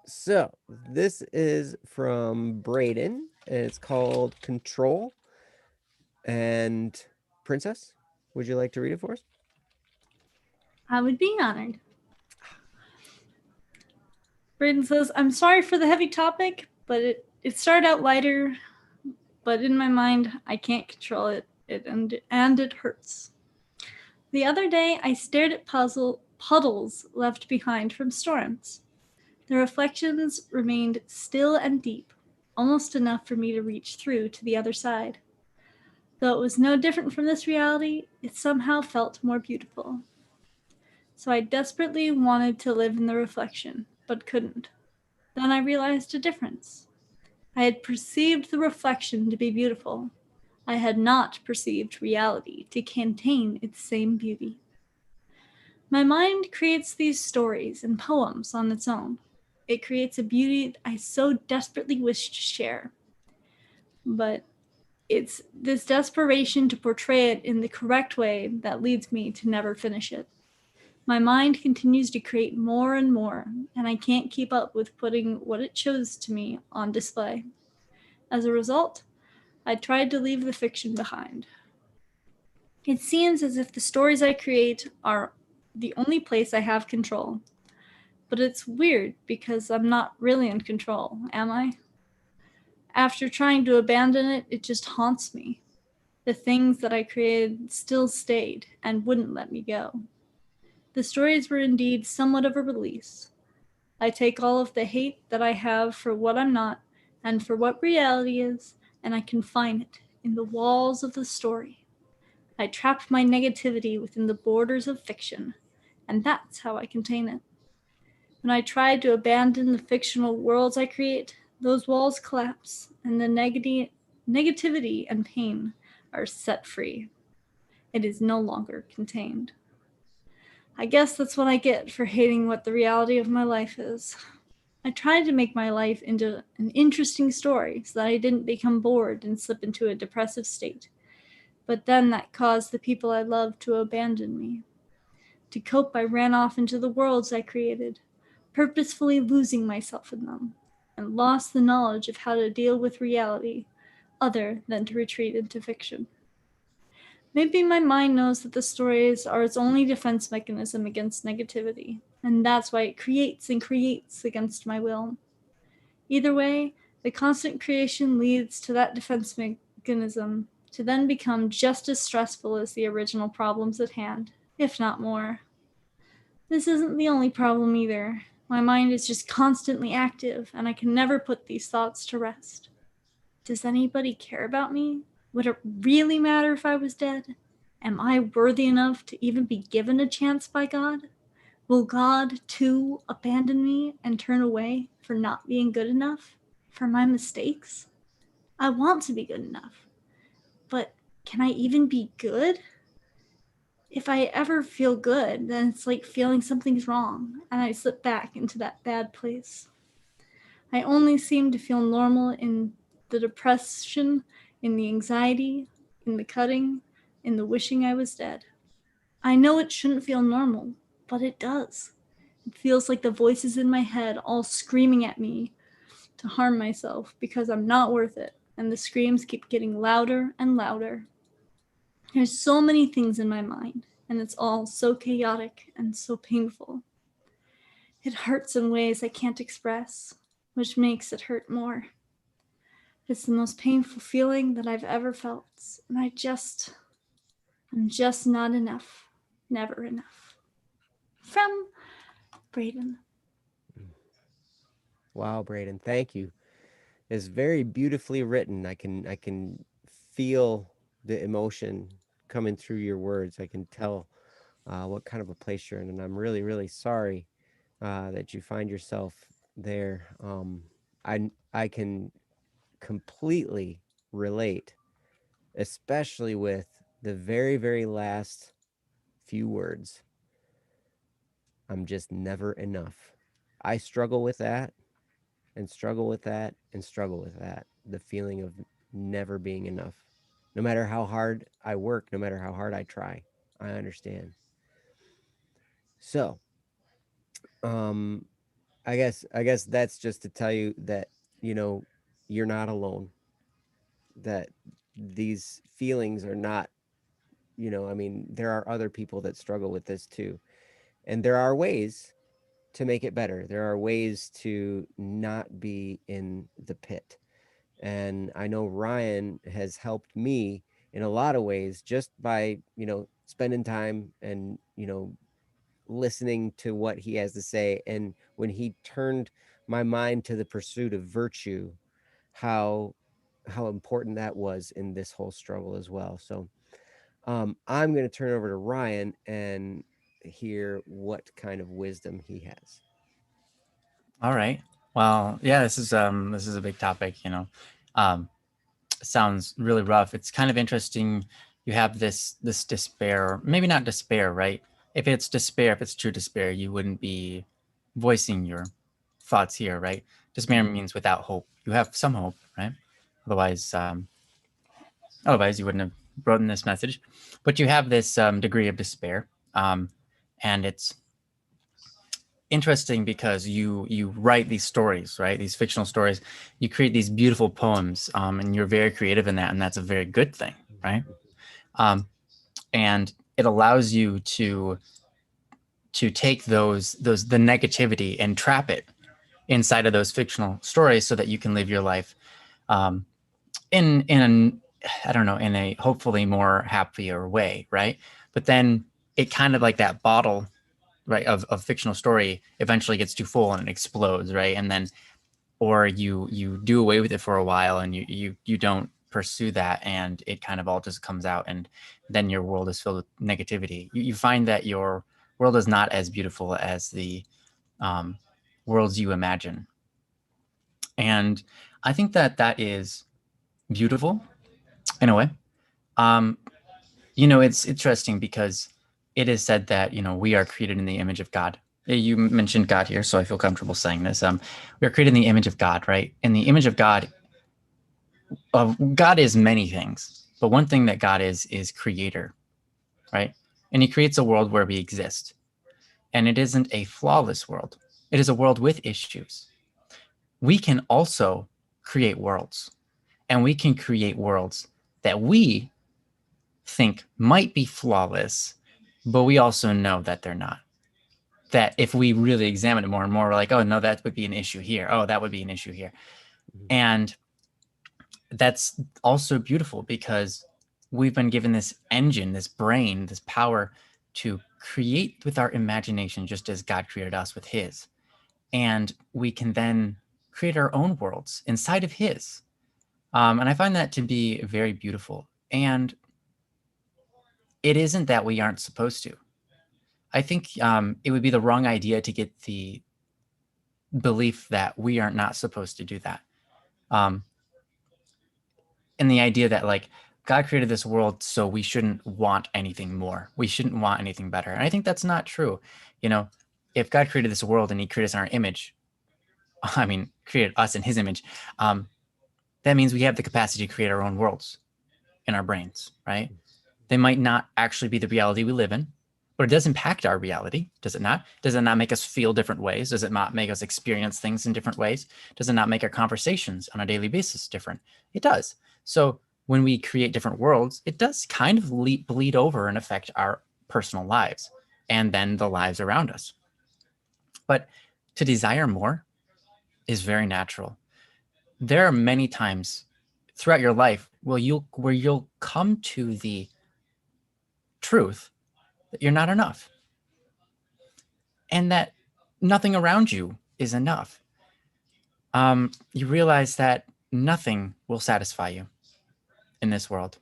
So this is from Braden, and it's called Control. And Princess, would you like to read it for us? I would be honored. Braden says, I'm sorry for the heavy topic, but it started out lighter, but in my mind, I can't control it, and it hurts. The other day, I stared at puddles left behind from storms. The reflections remained still and deep, almost enough for me to reach through to the other side. Though it was no different from this reality, it somehow felt more beautiful. So I desperately wanted to live in the reflection, but couldn't. Then I realized a difference. I had perceived the reflection to be beautiful. I had not perceived reality to contain its same beauty. My mind creates these stories and poems on its own. It creates a beauty I so desperately wish to share. But it's this desperation to portray it in the correct way that leads me to never finish it. My mind continues to create more and more, and I can't keep up with putting what it shows to me on display. As a result, I tried to leave the fiction behind. It seems as if the stories I create are the only place I have control. But it's weird because I'm not really in control, am I? After trying to abandon it, it just haunts me. The things that I created still stayed and wouldn't let me go. The stories were indeed somewhat of a release. I take all of the hate that I have for what I'm not and for what reality is, and I confine it in the walls of the story. I trap my negativity within the borders of fiction, and that's how I contain it. When I try to abandon the fictional worlds I create, those walls collapse, and the negativity and pain are set free. It is no longer contained. I guess that's what I get for hating what the reality of my life is. I tried to make my life into an interesting story so that I didn't become bored and slip into a depressive state. But then that caused the people I loved to abandon me. To cope, I ran off into the worlds I created, purposefully losing myself in them, and lost the knowledge of how to deal with reality other than to retreat into fiction. Maybe my mind knows that the stories are its only defense mechanism against negativity, and that's why it creates and creates against my will. Either way, the constant creation leads to that defense mechanism to then become just as stressful as the original problems at hand, if not more. This isn't the only problem either. My mind is just constantly active, and I can never put these thoughts to rest. Does anybody care about me? Would it really matter if I was dead? Am I worthy enough to even be given a chance by God? Will God, too, abandon me and turn away for not being good enough? For my mistakes? I want to be good enough. But can I even be good? If I ever feel good, then it's like feeling something's wrong, and I slip back into that bad place. I only seem to feel normal in the depression, in the anxiety, in the cutting, in the wishing I was dead. I know it shouldn't feel normal, but it does. It feels like the voices in my head all screaming at me to harm myself because I'm not worth it, and the screams keep getting louder and louder. There's so many things in my mind, and it's all so chaotic and so painful. It hurts in ways I can't express, which makes it hurt more. It's the most painful feeling that I've ever felt, and I'm just not enough. Never enough. From Braden. Wow, Braden, thank you. It's very beautifully written. I can feel the emotion coming through your words. I can tell what kind of a place you're in, and I'm really, really sorry that you find yourself there. I can completely relate, especially with the very, very last few words. I'm just never enough. I struggle with that and struggle with that and struggle with that. The feeling of never being enough. No matter how hard I work, no matter how hard I try, I understand. So, um, I guess that's just to tell you that, you know, you're not alone. That these feelings are not, I mean, there are other people that struggle with this too. And there are ways to make it better. There are ways to not be in the pit. And I know Ryan has helped me in a lot of ways just by, spending time and, listening to what he has to say. And when he turned my mind to the pursuit of virtue, how important that was in this whole struggle as well. So I'm going to turn over to Ryan and hear what kind of wisdom he has. All right. Well, yeah, this is a big topic, sounds really rough. It's kind of interesting. You have this despair, maybe not despair, right? If it's despair, if it's true despair, you wouldn't be voicing your thoughts here, right? Despair means without hope. You have some hope, right? Otherwise, you wouldn't have written this message. But you have this degree of despair, and it's interesting because you write these stories, right? These fictional stories. You create these beautiful poems, and you're very creative in that, and that's a very good thing, right? And it allows you to take the negativity and trap it inside of those fictional stories so that you can live your life in a hopefully more happier way, right? But then it kind of like that bottle, right, of fictional story eventually gets too full and it explodes, right? And then, or you do away with it for a while and you don't pursue that, and it kind of all just comes out, and then your world is filled with negativity. You find that your world is not as beautiful as the worlds you imagine. And I think that is beautiful in a way. It's interesting because it is said that, we are created in the image of God. You mentioned God here, so I feel comfortable saying this. We are created in the image of God, right? In the image of God, God is many things, but one thing that God is creator, right? And he creates a world where we exist. And it isn't a flawless world. It is a world with issues. We can also create worlds, and we can create worlds that we think might be flawless, but we also know that they're not. That if we really examine it more and more, we're like, oh no, that would be an issue here. Oh, that would be an issue here. And that's also beautiful because we've been given this engine, this brain, this power to create with our imagination, just as God created us with his. And we can then create our own worlds inside of his. And I find that to be very beautiful. And it isn't that we aren't supposed to. I think it would be the wrong idea to get the belief that we are not supposed to do that. And the idea that like God created this world, so we shouldn't want anything more. We shouldn't want anything better. And I think that's not true. If God created this world and he created us in our image, created us in his image, that means we have the capacity to create our own worlds in our brains, right? They might not actually be the reality we live in, but it does impact our reality, does it not? Does it not make us feel different ways? Does it not make us experience things in different ways? Does it not make our conversations on a daily basis different? It does. So when we create different worlds, it does kind of bleed over and affect our personal lives and then the lives around us. But to desire more is very natural. There are many times throughout your life where you'll come to the truth that you're not enough and that nothing around you is enough. You realize that nothing will satisfy you in this world,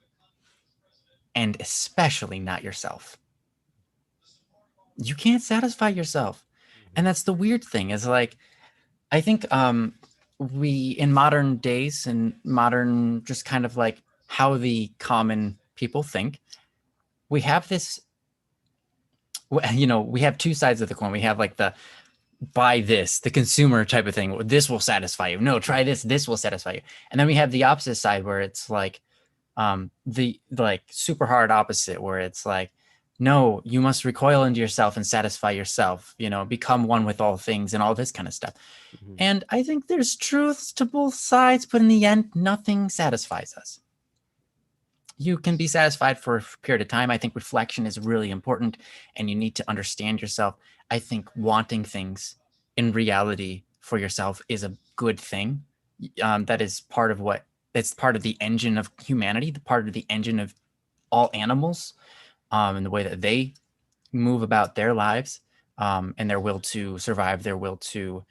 and especially not yourself. You can't satisfy yourself. And that's the weird thing is like, I think we in modern days and modern just kind of like how the common people think, we have this, we have two sides of the coin. We have like the buy this, the consumer type of thing. This will satisfy you. No, try this. This will satisfy you. And then we have the opposite side where it's like the like super hard opposite where it's like, no, you must recoil into yourself and satisfy yourself, become one with all things and all this kind of stuff. Mm-hmm. And I think there's truths to both sides, but in the end, nothing satisfies us. you can be satisfied for a period of time. I think reflection is really important, and you need to understand yourself. I think wanting things in reality for yourself is a good thing. That is part of it's part of the engine of humanity, the part of the engine of all animals, and the way that they move about their lives, and their will to survive, their will to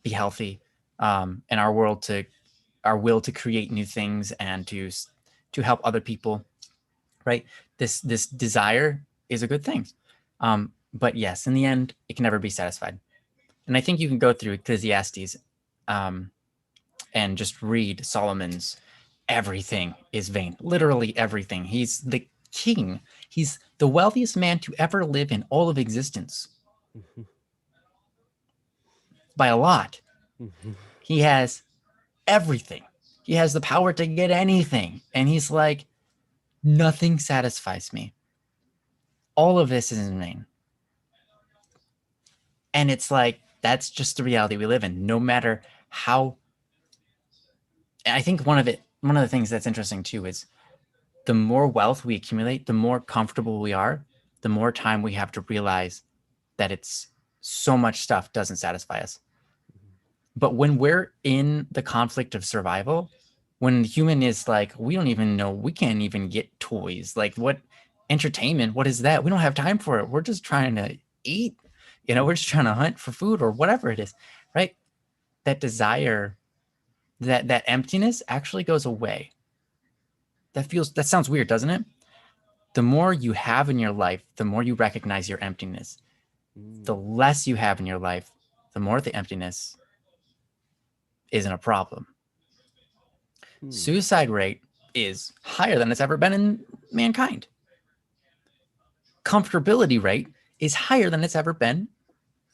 be healthy, and our will to create new things and to help other people, right? This desire is a good thing. But yes, in the end, it can never be satisfied. And I think you can go through Ecclesiastes and just read Solomon's everything is vain, literally everything. He's the king. He's the wealthiest man to ever live in all of existence by a lot. He has everything. He has the power to get anything. And he's like, nothing satisfies me. All of this is in vain. And it's like, that's just the reality we live in, no matter how. I think one of the things that's interesting too is the more wealth we accumulate, the more comfortable we are, the more time we have to realize that it's so much stuff doesn't satisfy us. But when we're in the conflict of survival, when the human is like, we don't even know, we can't even get toys. Like, what entertainment? What is that? We don't have time for it. We're just trying to eat. We're just trying to hunt for food or whatever it is, right? That desire, that emptiness actually goes away. That sounds weird, doesn't it? The more you have in your life, the more you recognize your emptiness. The less you have in your life, the more the emptiness isn't a problem. Suicide rate is higher than it's ever been in mankind. Comfortability rate is higher than it's ever been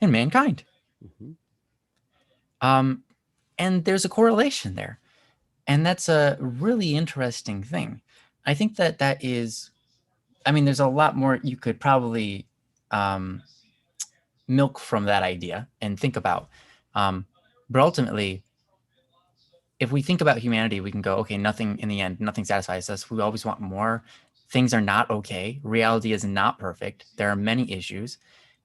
in mankind. And there's a correlation there. And that's a really interesting thing. I think that is, there's a lot more you could probably milk from that idea and think about. But ultimately, if we think about humanity, we can go, okay, nothing in the end, nothing satisfies us. We always want more. Things are not okay. Reality is not perfect. There are many issues.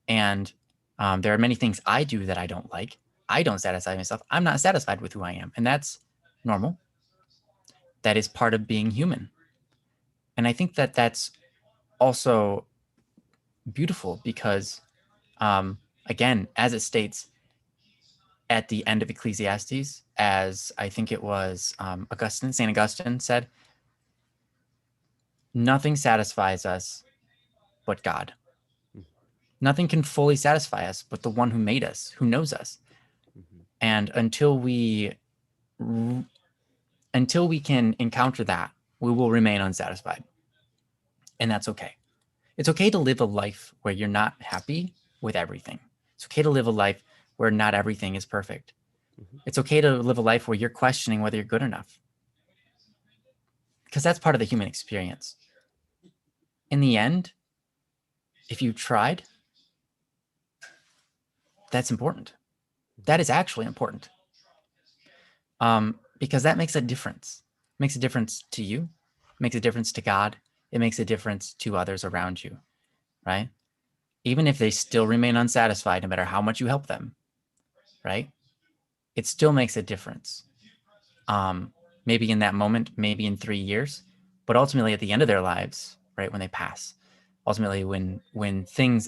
And there are many things I do that I don't like. I don't satisfy myself. I'm not satisfied with who I am. And that's normal. That is part of being human. And I think that that's also beautiful because, again, as it states at the end of Ecclesiastes, as I think it was St. Augustine said, nothing satisfies us but God. Nothing can fully satisfy us but the one who made us, who knows us. And until we can encounter that, we will remain unsatisfied. And that's okay. It's okay to live a life where you're not happy with everything. It's okay to live a life where not everything is perfect. It's okay to live a life where you're questioning whether you're good enough. Because that's part of the human experience. In the end, if you tried, that's important. That is actually important. Because that makes a difference. It makes a difference to you. It makes a difference to God. It makes a difference to others around you, right? Even if they still remain unsatisfied, no matter how much you help them, right? It still makes a difference. Maybe in that moment, maybe in 3 years, but ultimately at the end of their lives, right? When they pass, ultimately when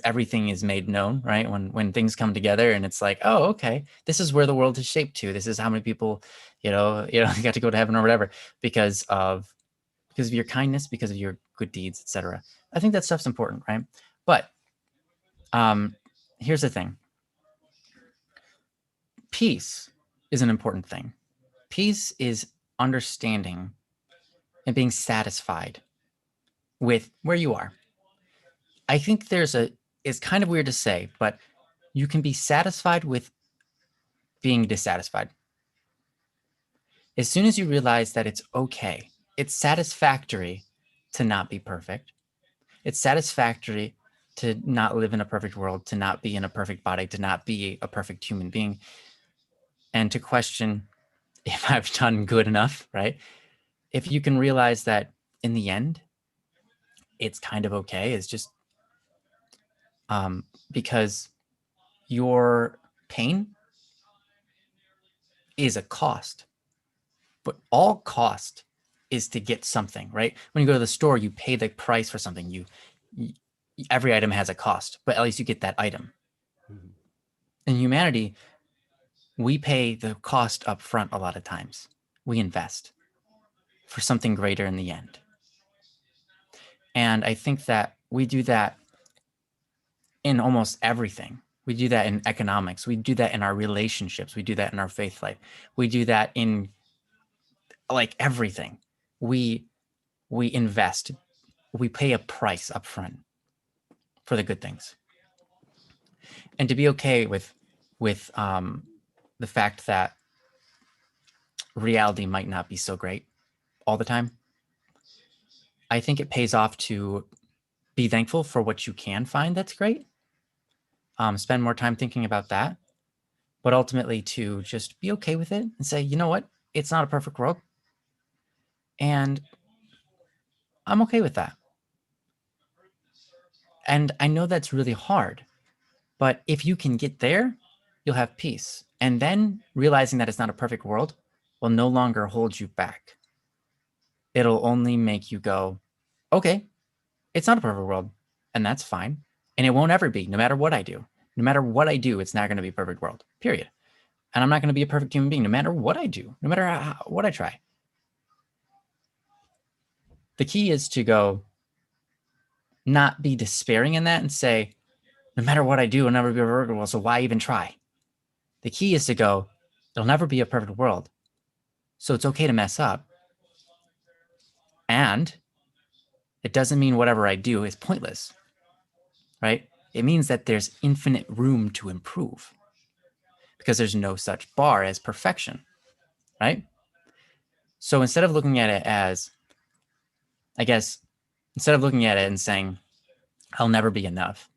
everything is made known, right? When things come together and it's like, oh, okay, this is where the world is shaped to. This is how many people, got to go to heaven or whatever because of your kindness, because of your good deeds, etc. I think that stuff's important, right? But here's the thing. Peace is an important thing. Peace is understanding and being satisfied with where you are. I think it's kind of weird to say, but you can be satisfied with being dissatisfied. As soon as you realize that it's okay, it's satisfactory to not be perfect. It's satisfactory to not live in a perfect world, to not be in a perfect body, to not be a perfect human being, and to question if I've done good enough, right? if you can realize that in the end, it's kind of okay. It's just because your pain is a cost, but all cost is to get something, right? When you go to the store, you pay the price for something. You every item has a cost, but at least you get that item. Mhm. In humanity, we pay the cost up front a lot of times. We invest for something greater in the end. And I think that we do that in almost everything. We do that in economics. We do that in our relationships. We do that in our faith life. We do that in like everything. We invest. We pay a price up front for the good things. And to be okay with the fact that reality might not be so great all the time. I think it pays off to be thankful for what you can find that's great. Spend more time thinking about that, but ultimately to just be okay with it and say, you know what? It's not a perfect world. And I'm okay with that. And I know that's really hard, but if you can get there, you'll have peace. And then realizing that it's not a perfect world will no longer hold you back. It'll only make you go, okay, it's not a perfect world, and that's fine. And it won't ever be, no matter what I do. No matter what I do, it's not going to be a perfect world, period. And I'm not going to be a perfect human being, no matter what I do, no matter what I try. The key is to go, not be despairing in that and say, no matter what I do, it'll never be a perfect world, so why even try? The key is to go, it'll never be a perfect world, so it's okay to mess up. And it doesn't mean whatever I do is pointless, right? It means that there's infinite room to improve because there's no such bar as perfection, right? So instead of looking at it as, I guess, instead of looking at it and saying, I'll never be enough,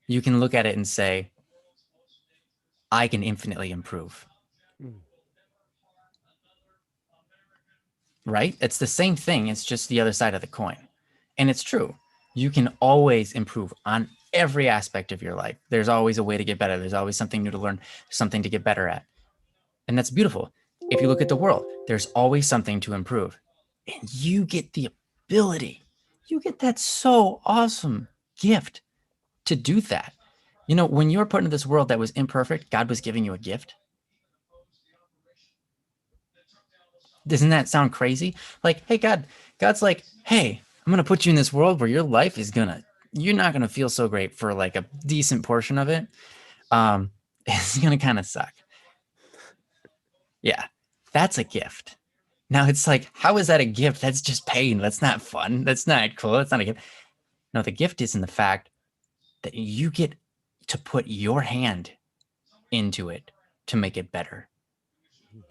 you can look at it and say, I can infinitely improve. Right? It's the same thing. It's just the other side of the coin. And it's true. You can always improve on every aspect of your life. There's always a way to get better. There's always something new to learn, something to get better at. And that's beautiful. If you look at the world, there's always something to improve. And you get the ability, you get that so awesome gift to do that. You know, when you were put into this world that was imperfect, God was giving you a gift. Doesn't that sound crazy? Like, hey, God's like, hey, I'm going to put you in this world where your life is you're not going to feel so great for like a decent portion of it. It's going to kind of suck. Yeah, that's a gift. Now it's like, how is that a gift? That's just pain. That's not fun. That's not cool. That's not a gift. No, the gift is in the fact that you get to put your hand into it to make it better.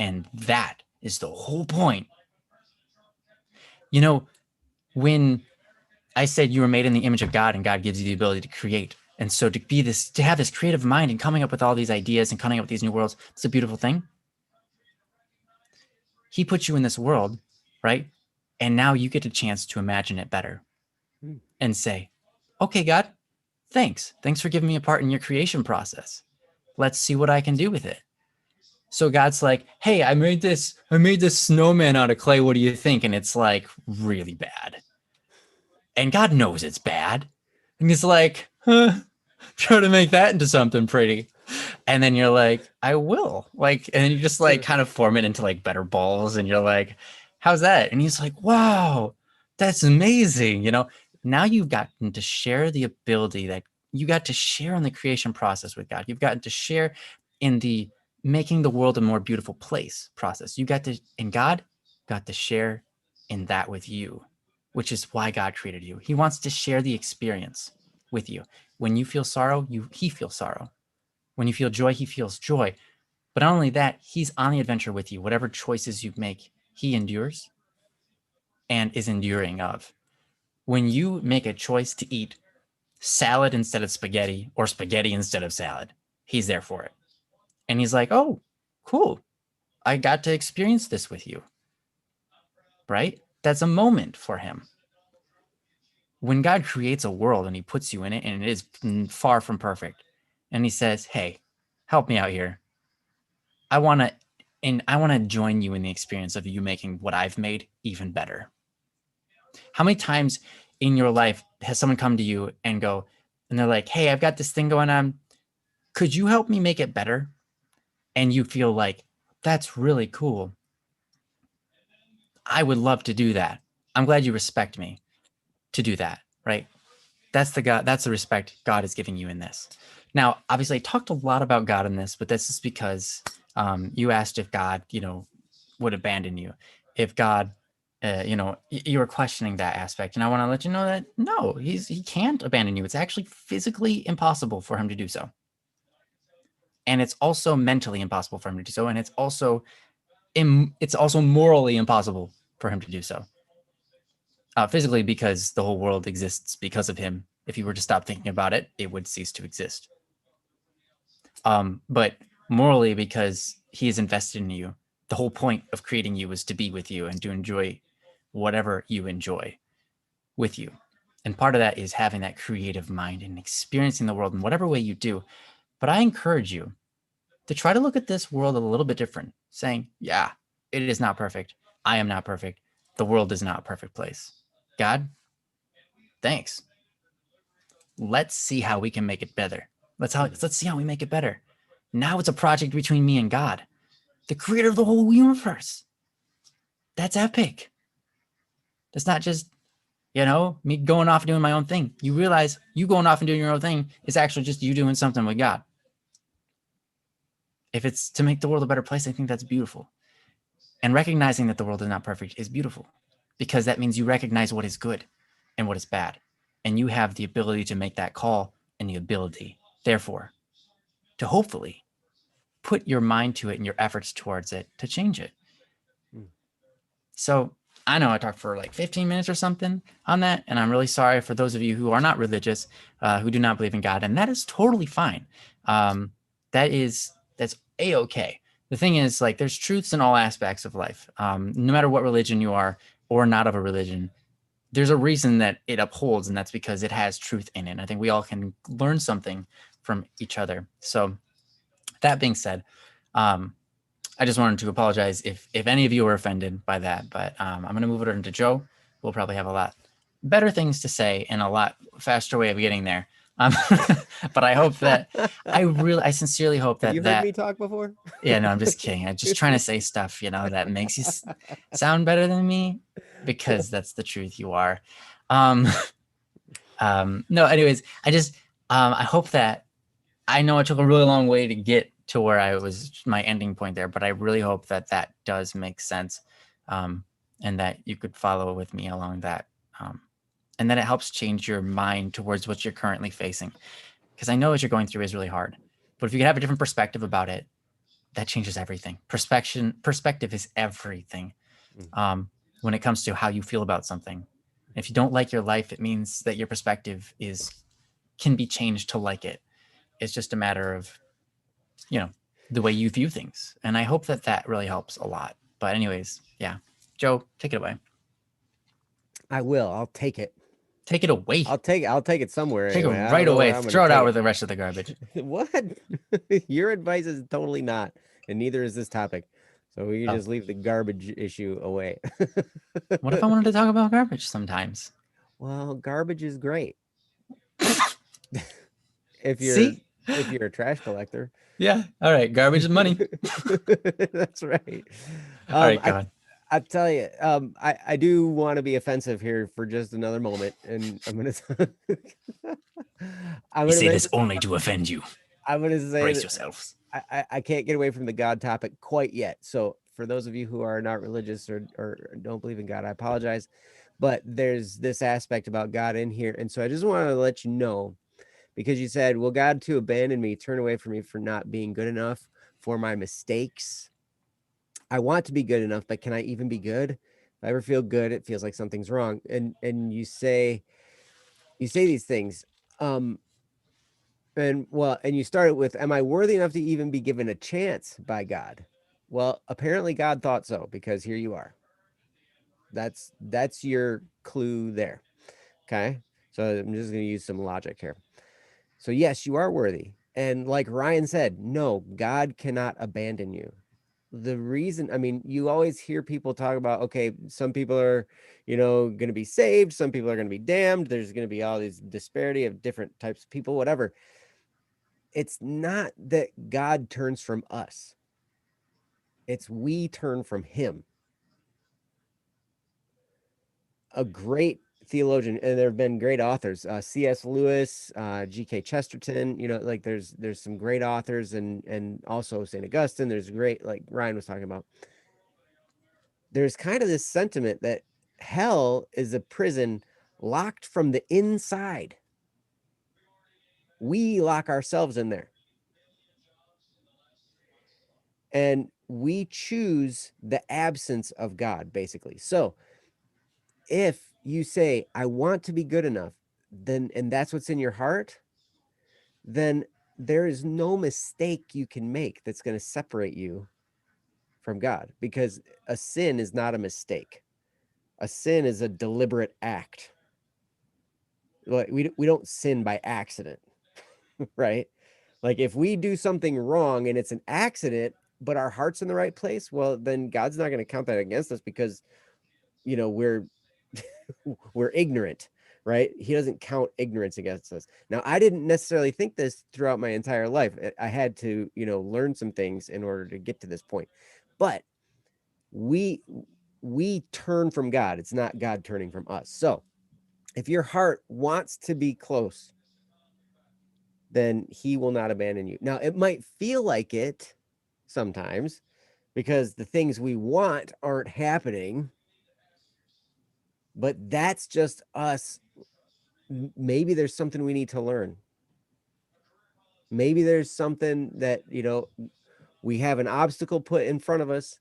And that is the whole point. You know, when I said you were made in the image of God and God gives you the ability to create. And so to have this creative mind and coming up with all these ideas and coming up with these new worlds, it's a beautiful thing. He put you in this world, right? And now you get a chance to imagine it better and say, okay, God, thanks. Thanks for giving me a part in your creation process. Let's see what I can do with it. So God's like, hey, I made this snowman out of clay. What do you think? And it's like really bad. And God knows it's bad. And he's like, try to make that into something pretty. And then you're like, I will. Like, and then you just like kind of form it into like better balls. And you're like, how's that? And he's like, wow, that's amazing. You know, now you've gotten to share the ability that you got to share in the creation process with God. You've gotten to share in the making the world a more beautiful place process. And God got to share in that with you, which is why God created you. He wants to share the experience with you. When you feel sorrow, he feels sorrow. When you feel joy, he feels joy. But not only that, he's on the adventure with you. Whatever choices you make, he endures and is enduring of. When you make a choice to eat salad instead of spaghetti or spaghetti instead of salad, he's there for it. And he's like, oh, cool. I got to experience this with you. right? That's a moment for him. When God creates a world and he puts you in it and it is far from perfect, and he says, hey, help me out here. I want to join you in the experience of you making what I've made even better. How many times in your life has someone come to you and they're like, hey, I've got this thing going on. Could you help me make it better? And you feel like, that's really cool. I would love to do that. I'm glad you respect me to do that, right? That's the respect God is giving you in this. Now, obviously, I talked a lot about God in this, but this is because you asked if God, would abandon you. If God, you were questioning that aspect. And I want to let you know that no, he can't abandon you. It's actually physically impossible for him to do so. And it's also mentally impossible for him to do so. And it's also morally impossible for him to do so. Physically, because the whole world exists because of him. If you were to stop thinking about it, it would cease to exist. But morally, because he is invested in you. The whole point of creating you is to be with you and to enjoy whatever you enjoy with you. And part of that is having that creative mind and experiencing the world in whatever way you do. But I encourage you to try to look at this world a little bit different, saying, yeah, it is not perfect. I am not perfect. The world is not a perfect place. God, thanks. Let's see how we can make it better. Let's see how we make it better. Now it's a project between me and God, the creator of the whole universe. That's epic. That's not just, me going off and doing my own thing. You realize you going off and doing your own thing is actually just you doing something with God. If it's to make the world a better place, I think that's beautiful. And recognizing that the world is not perfect is beautiful, because that means you recognize what is good and what is bad. And you have the ability to make that call and the ability, therefore, to hopefully put your mind to it and your efforts towards it to change it. So I know I talked for like 15 minutes or something on that. And I'm really sorry for those of you who are not religious, who do not believe in God. And that is totally fine. That's A-okay. The thing is, like, there's truths in all aspects of life. No matter what religion you are or not of a religion, there's a reason that it upholds, and that's because it has truth in it. And I think we all can learn something from each other. So that being said, I just wanted to apologize if any of you were offended by that, but I'm going to move it over to Joe. We'll probably have a lot better things to say and a lot faster way of getting there. But I hope that I sincerely hope that Have you heard me talk before? Yeah, no, I'm just kidding. I'm just trying to say stuff, that makes you sound better than me, because that's the truth. You are. No, anyways, I hope that, I know it took a really long way to get to where I was, my ending point there, but I really hope that that does make sense. And that you could follow with me along that. And that it helps change your mind towards what you're currently facing. Because I know what you're going through is really hard, but if you can have a different perspective about it, that changes everything. Perspective is everything. When it comes to how you feel about something. If you don't like your life, it means that your perspective can be changed to like it. It's just a matter of, the way you view things. And I hope that that really helps a lot. But anyways, yeah. Joe, take it away. I will. I'll take it. Take it away. I'll take it somewhere. Take anyway. it right away. Throw it out with the rest of the garbage. What? Your advice is totally not, and neither is this topic. So we can just leave the garbage issue away. What if I wanted to talk about garbage sometimes? Well, garbage is great. if you're a trash collector. Yeah. All right. Garbage is money. That's right. All right, go ahead. I tell you, I do want to be offensive here for just another moment, and I'm gonna. I say this only to offend you. I'm gonna say, brace yourselves. I can't get away from the God topic quite yet. So for those of you who are not religious or don't believe in God, I apologize, but there's this aspect about God in here, and so I just want to let you know, because you said, "Will God to abandon me, turn away from me for not being good enough, for my mistakes?" I want to be good enough, but can I even be good? If I ever feel good, it feels like something's wrong. And you say these things. And you start it with, am I worthy enough to even be given a chance by God? Well, apparently God thought so, because here you are. That's your clue there. Okay. So I'm just going to use some logic here. So yes, you are worthy. And like Ryan said, no, God cannot abandon you. The reason, I mean, you always hear people talk about, okay, some people are, going to be saved, some people are going to be damned. There's going to be all these disparity of different types of people, whatever. It's not that God turns from us. It's we turn from him. A great theologian, and there have been great authors, C.S. Lewis, G.K. Chesterton, like there's some great authors, and also St. Augustine. There's great, like Ryan was talking about. There's kind of this sentiment that hell is a prison locked from the inside. We lock ourselves in there. And we choose the absence of God, basically. So if you say, I want to be good enough, then, and that's what's in your heart, then there is no mistake you can make that's going to separate you from God, because a sin is not a mistake. A sin is a deliberate act. Like we don't sin by accident, right? Like if we do something wrong and it's an accident, but our heart's in the right place, well, then God's not going to count that against us, because we're we're ignorant, right? He doesn't count ignorance against us. Now, I didn't necessarily think this throughout my entire life. I had to, learn some things in order to get to this point. But we turn from God. It's not God turning from us. So if your heart wants to be close, then he will not abandon you. Now, it might feel like it sometimes because the things we want aren't happening, but that's just us. Maybe there's something we need to learn. Maybe there's something that, we have an obstacle put in front of us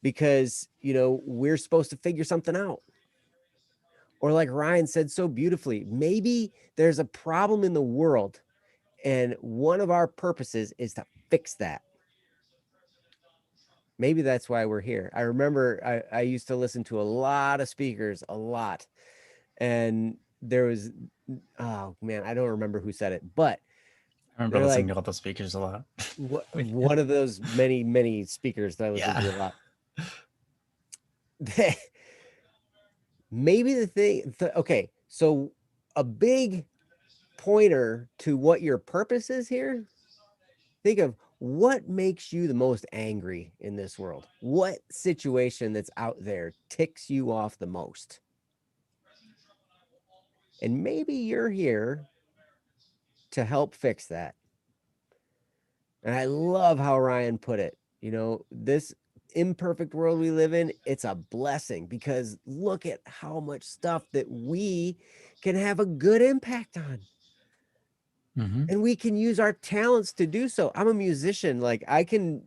because, we're supposed to figure something out. Or like Ryan said so beautifully, maybe there's a problem in the world and one of our purposes is to fix that. Maybe that's why we're here. I remember I used to listen to a lot of speakers, a lot. And there was, oh man, I don't remember who said it, but I remember they're listening like, to all those speakers a lot. one of those many speakers that I listen to a lot. Maybe the thing, okay, so a big pointer to what your purpose is here. Think of what makes you the most angry in this world. What situation that's out there ticks you off the most? And maybe you're here to help fix that. And I love how Ryan put it. This imperfect world we live in, it's a blessing, because look at how much stuff that we can have a good impact on. Mm-hmm. And we can use our talents to do so. I'm a musician. Like I can,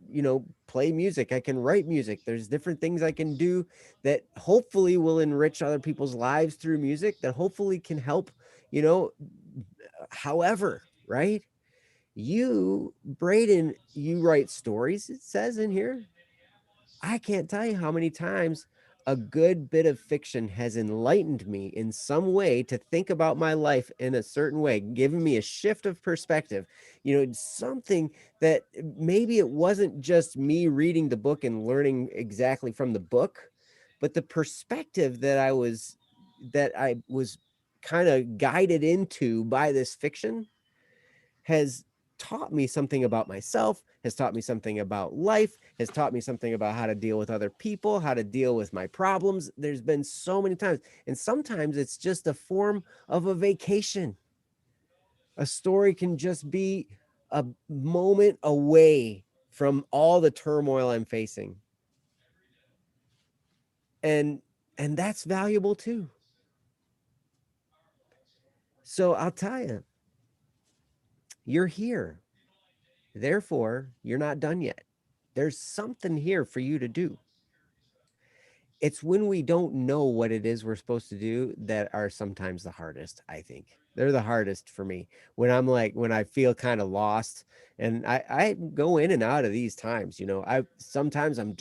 play music. I can write music. There's different things I can do that hopefully will enrich other people's lives through music, that hopefully can help, however, right? You, Braden, you write stories, it says in here. I can't tell you how many times a good bit of fiction has enlightened me in some way to think about my life in a certain way, giving me a shift of perspective, something that maybe it wasn't just me reading the book and learning exactly from the book, but the perspective that I was kind of guided into by this fiction has taught me something about myself, has taught me something about life, has taught me something about how to deal with other people, how to deal with my problems. There's been so many times. And sometimes it's just a form of a vacation. A story can just be a moment away from all the turmoil I'm facing. And that's valuable too. So I'll tell you, you're here. Therefore, you're not done yet. There's something here for you to do. it's when we don't know what it is we're supposed to do that are sometimes the hardest. I think they're the hardest for me when I'm like, when I feel kind of lost, and I go in and out of these times, I sometimes I'm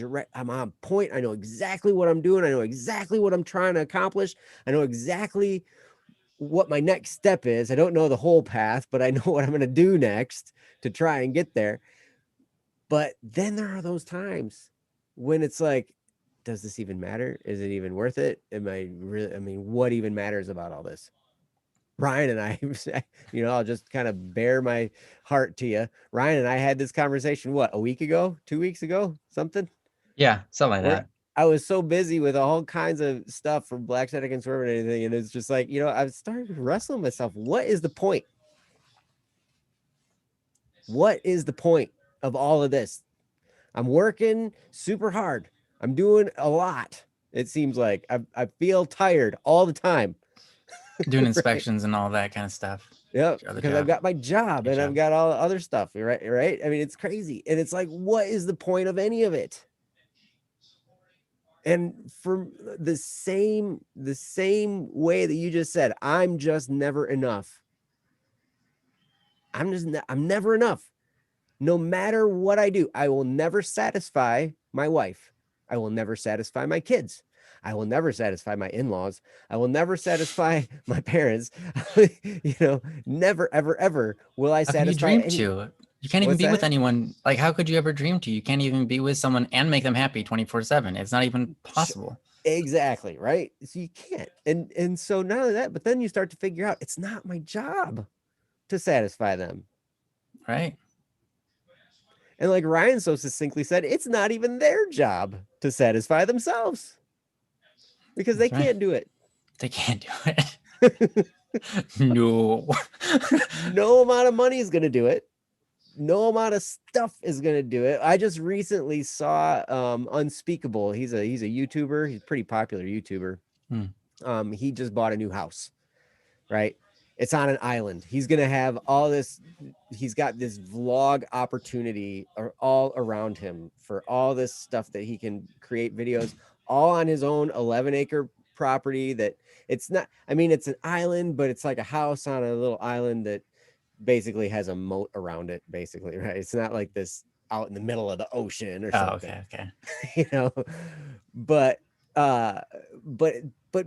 on point. I know exactly what I'm doing. I know exactly what I'm trying to accomplish. I know exactly what my next step is. I don't know the whole path, but I know what I'm going to do next to try and get there. But then there are those times when it's like, does this even matter? Is it even worth it? Am I really, I mean, what even matters about all this? Ryan and I, I'll just kind of bare my heart to you. Ryan and I had this conversation, what, a week ago, 2 weeks ago, something? Yeah, something like Where that. I was so busy with all kinds of stuff from Black Static and Swerve and anything. And it's just like, I've started wrestling myself. What is the point? What is the point of all of this? I'm working super hard. I'm doing a lot. It seems like I feel tired all the time. Doing Right? inspections and all that kind of stuff. Yep, Your other because I've job. got my job Day and I've job. got all the other stuff. Right. I mean, it's crazy. And it's like, what is the point of any of it? And for the same way that you just said, I'm just never enough. I'm never enough. No matter what I do, I will never satisfy my wife. I will never satisfy my kids. I will never satisfy my in-laws. I will never satisfy my parents. Never, ever, ever will I How can you satisfy dream any. to? You can't even What's be with that? anyone. Like, how could you ever dream to? You can't even be with someone and make them happy 24/7. It's not even possible. Exactly, right? So you can't. And so not only that, but then you start to figure out it's not my job to satisfy them. Right? And like Ryan so succinctly said, it's not even their job to satisfy themselves because they That's right. can't do it. They can't do it. No. No amount of money is going to do it. No amount of stuff is going to do it. I just recently saw Unspeakable. He's a YouTuber. He's a pretty popular YouTuber. He just bought a new house, right? It's on an island. He's going to have all this. He's got this vlog opportunity all around him for all this stuff that he can create videos all on his own 11-acre property that it's not, I mean, it's an island, but it's like a house on a little island that basically has a moat around it, basically, right? It's not like this out in the middle of the ocean or something. Okay. But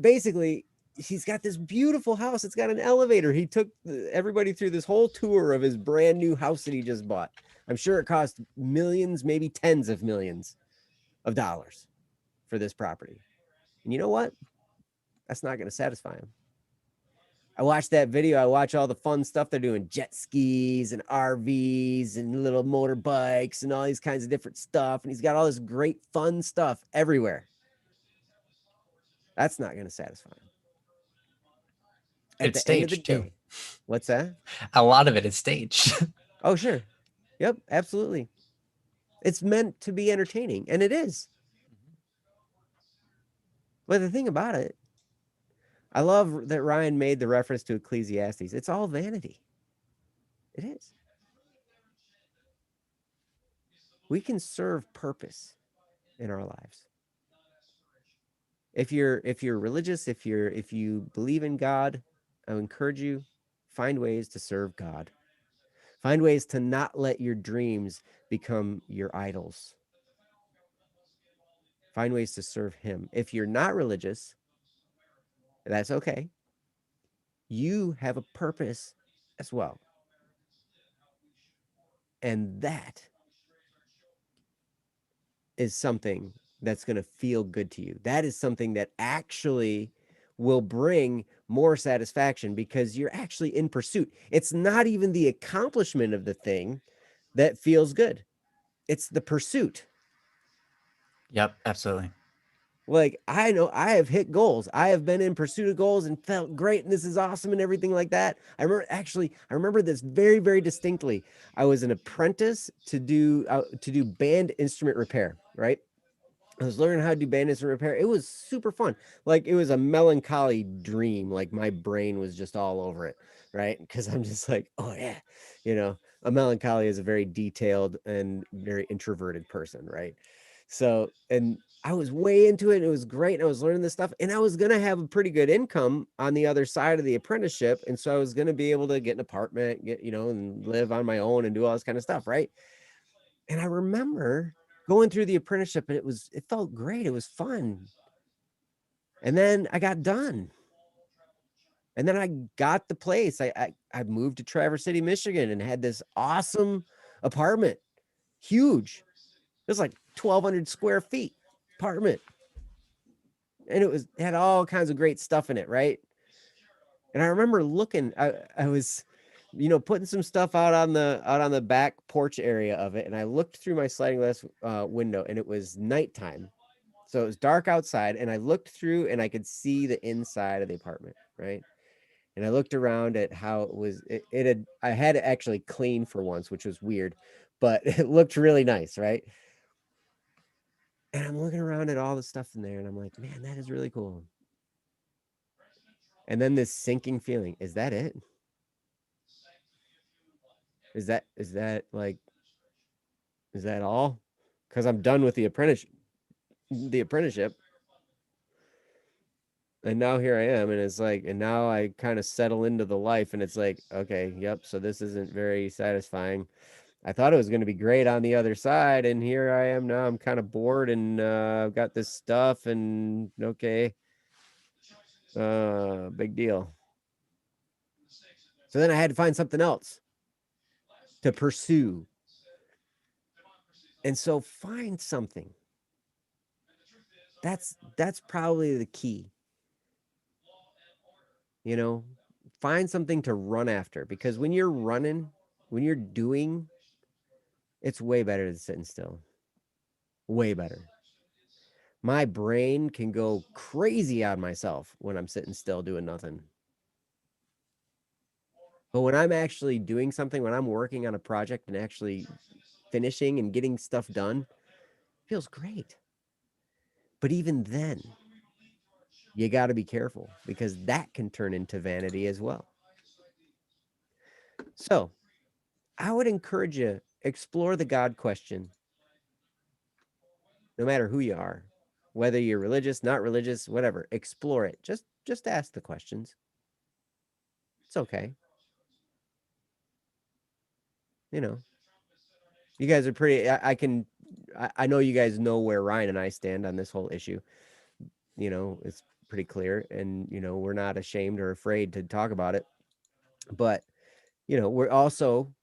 basically he's got this beautiful house. It's got an elevator. He took everybody through this whole tour of his brand new house that he just bought. I'm sure it cost millions, maybe tens of millions of dollars for this property. And you know what? That's not going to satisfy him. I watched that video. I watch all the fun stuff they're doing, jet skis and RVs and little motorbikes and all these kinds of different stuff. And he's got all this great fun stuff everywhere. That's not going to satisfy him. At It's the end of the staged too. day. What's that? A lot of it is staged. Oh, sure. Yep, absolutely. It's meant to be entertaining, and it is. But the thing about it, I love that Ryan made the reference to Ecclesiastes. It's all vanity. It is. We can serve purpose in our lives. If you're religious, if you believe in God, I encourage you, find ways to serve God. Find ways to not let your dreams become your idols. Find ways to serve him. If you're not religious, that's okay. You have a purpose as well. And that is something that's going to feel good to you. That is something that actually will bring more satisfaction because you're actually in pursuit. It's not even the accomplishment of the thing that feels good. It's the pursuit. Yep, absolutely. Like, I know I have hit goals. I have been in pursuit of goals and felt great. And this is awesome and everything like that. I remember this very, very distinctly. I was an apprentice to do band instrument repair, right? I was learning how to do band instrument repair. It was super fun. Like, it was a melancholy dream. Like, my brain was just all over it, right? Because I'm just like, oh yeah, a melancholy is a very detailed and very introverted person, right? So, and I was way into it. And it was great. And I was learning this stuff, and I was going to have a pretty good income on the other side of the apprenticeship. And so I was going to be able to get an apartment, get, and live on my own and do all this kind of stuff. Right. And I remember going through the apprenticeship, and it felt great. It was fun. And then I got done. And then I got the place. I moved to Traverse City, Michigan, and had this awesome apartment. Huge. It was like 1,200 square feet apartment. And it had all kinds of great stuff in it, right? And I remember looking, I was, putting some stuff out on the back porch area of it. And I looked through my sliding glass window, and it was nighttime. So it was dark outside, and I looked through and I could see the inside of the apartment, right? And I looked around at how it was, I had it actually clean for once, which was weird, but it looked really nice, right? And I'm looking around at all the stuff in there, and I'm like, man, that is really cool. And then this sinking feeling, is that it? Is that all? Because I'm done with the apprenticeship. And now here I am, and it's like, and now I kind of settle into the life, and it's like, okay, yep, so this isn't very satisfying. I thought it was going to be great on the other side, and here I am now. I'm kind of bored, and I've got this stuff, and okay, big deal. So then I had to find something else to pursue. And so find something. That's probably the key. Find something to run after, because when you're running, when you're doing, it's way better than sitting still. Way better. My brain can go crazy on myself when I'm sitting still doing nothing. But when I'm actually doing something, when I'm working on a project and actually finishing and getting stuff done, it feels great. But even then, you got to be careful, because that can turn into vanity as well. So I would encourage you, explore the God question. No matter who you are, whether you're religious, not religious, whatever, explore it. Just ask the questions. It's okay. You guys are pretty, I know you guys know where Ryan and I stand on this whole issue. It's pretty clear, and, we're not ashamed or afraid to talk about it. But, we're also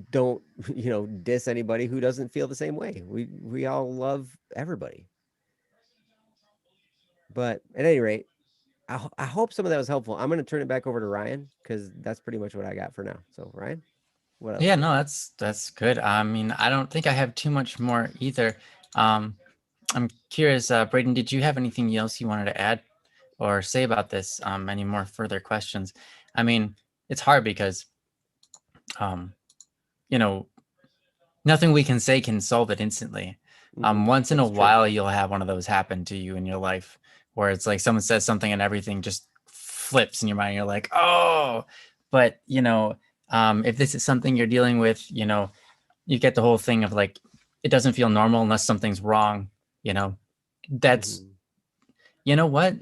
don't, diss anybody who doesn't feel the same way. We all love everybody. But at any rate, I hope some of that was helpful. I'm going to turn it back over to Ryan, because that's pretty much what I got for now. So Ryan, what else? Yeah, no, that's good. I mean, I don't think I have too much more either. I'm curious, Braden, did you have anything else you wanted to add or say about this? Any more further questions? I mean, it's hard because, nothing we can say can solve it instantly. Once in a while, you'll have one of those happen to you in your life, where it's like someone says something and everything just flips in your mind. You're like, oh, but if this is something you're dealing with, you get the whole thing of like, it doesn't feel normal unless something's wrong. That's, what,